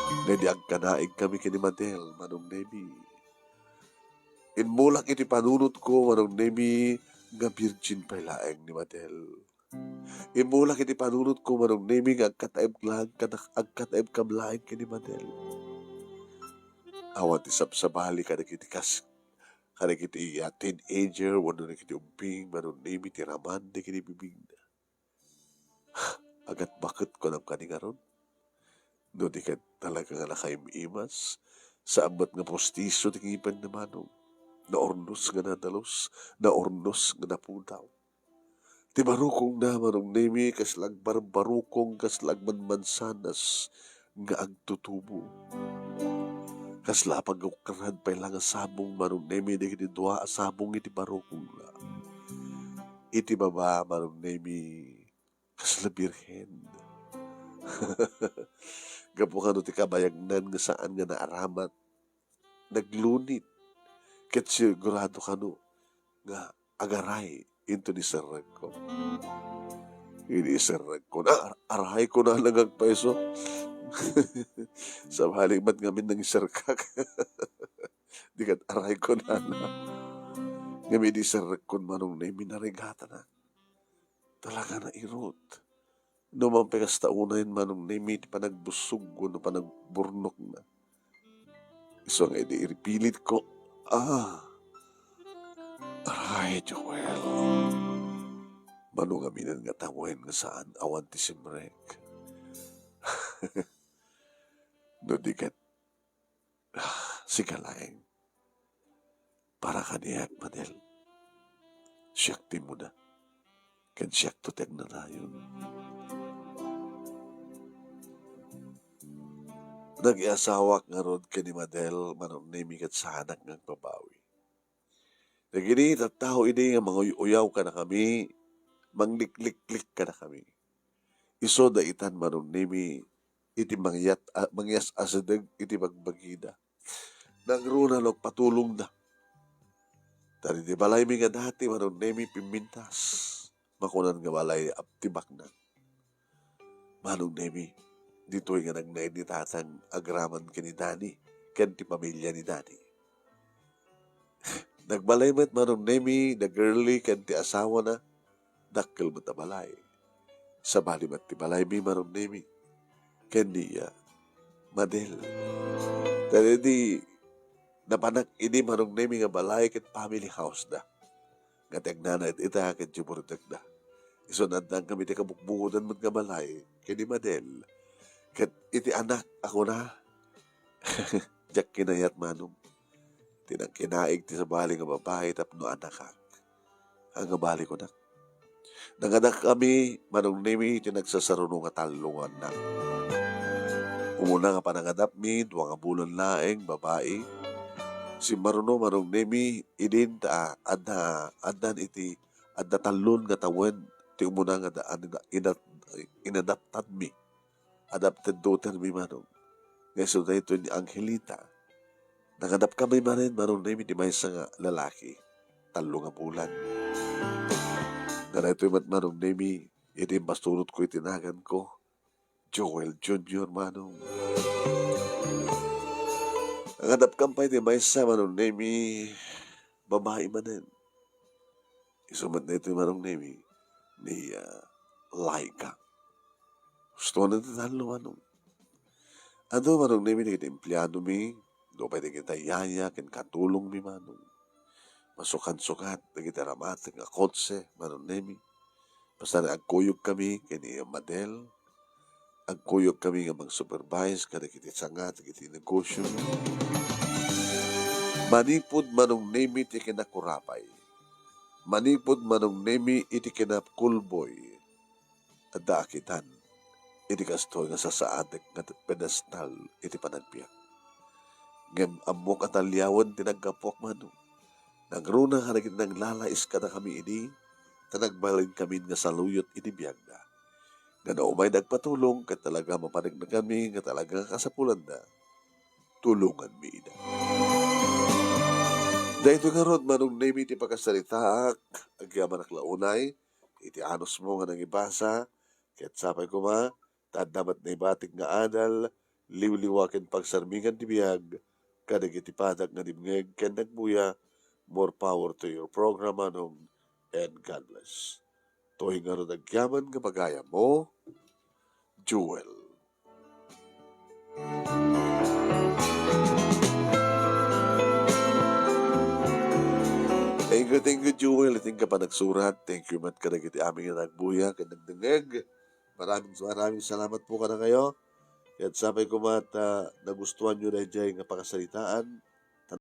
Nga di agkanaig kami kini Madel, manong nemi. Inmulak iti panunot ko, manong nemi, nga virgin pa laeng ni Madel. Inmulak iti panunot ko, manong nemi, nga agkataib kamlaeng kini Madel. Awan ti sabsabali kadagiti teenager, wano na kiti umping, manong nemi, ti raman, di kini bibing na. Agat bakit ko lang kaningaron? No di ka talaga nga nakaimimas sa amat nga postiso ti kipan na manong na ornos nga nadalos, na ornos nga napudaw. Ti barukong na manong nemi kaslag barbarukong kaslag manmansanas nga agtutubo. Kasla pagkukarad pa ilang asabong manong nemi di kiti dua asabong iti barukong na. Iti baba manong nemi kasla birhen. Gapo ka no ti kabayagnan nga saan nga naaramat. Naglunit. Ket sigurado ka no nga agaray into ni sarag ko. Ini sarag ko na aray ko na lang agpaiso. Sa balik ba't ngamin nang isarkak. Di kat aray ko na lang. Ngamin di sarag ko manong na minarigata na. Talaga na irot. No man pekas taunayin manong nemit panagbusog ko no panagburnok na. Iso nga edi iripilit ko. Aray, Joel. Manong aminan nga tanguhin nga saan awan ti simrek. No di kat sigalaeng para kaniyak Manel. Siyak ti mo na. Kan siyak to teg na tayo. Nag-iasawak nga rod ka ni Madel manong nemikat sa anak ng babawi. Nagini at tao ini nga mga uyaw ka na kami, mangliklik-lik ka na kami. Iso da itan manong nemi iti mangyas asadag iti bagbagida. Nagruna log patulong na. Tari di balay mi nga dati manong nemi pimintas. Makunan nga balay aptibak na. Manong nemi Dito nga nagnain ni tatang agraman ka ni Dani, ken ti pamilya ni Dani. Nagbalay met manong nemi, na girly, ken ti asawa na, dakkel mo balay. Sa bali mat ti balay mi manong nemi, ken niya, Madel. Kaya di, napanak ini manong nemi nga balay ket family house na. Ngatag na ita ket jumurtek na. Isunad na kami ti kabukbukudan mo nga balay, ken ni Madel. Ket iti anak ako na, jak kinayat manong. Tinang kinaig ti sa bali nga babae tapno anak ka. Ang bali ko na. Nanganak kami, manong nemi, tinagsasarunong nga talungan na. Umuna nga panangadap mi, duwa nga bulan laeng, babae. Si Maruno, manong nemi, idin ta, adan iti, adda talon nga tawen, ti umuna nga inadaptad mi. Adapted daughter mi manong. Ngayon na ito ni Angelita. Nangadap kami manin, manong nemi, di may nga lalaki. Talo nga bulan. Na ito yung manong nemi, iti basturot ko itinagan ko. Joel Jr. manong. Nangadap kampay di may manong nemi, babae manin. Isumat na ito yung manong nemi, ni Laika. Gusto na ito talo manong. Ano manong nemi, ni kita empleyado mi, do pwede kita yaya, kin katulong mi manong. Masukan-sukat, nagita ramat, nga kotse, manong nemi. Basta na agkuyog kami, kini Madel. Agkuyog kami nga mag-supervise, kada kiti sangat, kiti negosyo. Manipod manong nemi, iti kinakurapay. Manipod manong nemi, iti kinakulboy. Adda akitan, iti kastoy nga sasaadek nga pedestal, iti panagbiyak. Ngem amok at alyawan tinagkapok manong. Nagruna ka naging naglalais ka na kami ini, tanagbalin kami nga saluyot ini biyag na. Nga naumay nagpatulong, ka talaga mapanig na kami, nga talaga kasapulan na, tulungan mi ina. Dahito nga rod, manong nemi iti pagkasalitaak, agyaman launay, iti anos mo nga nangibasa, kaya't sapay ko ma, tadamat na ibatik nga adal, liwliwakin pagsarmingan di biyag, kadag iti padag nga dimngeg, ken nagbuya, more power to your program, manong, and God bless. Tuwing nga rin agyaman nga bagaya mo, Jewel. Thank you, Jewel. Iting ka pa nagsurat. Thank you, mat ka na kiti aming nagbuya, kanagdengeg. Maraming salamat po ka na kayo. At sabay ko mat nagustuhan nyo na dyan nga pakasalitaan.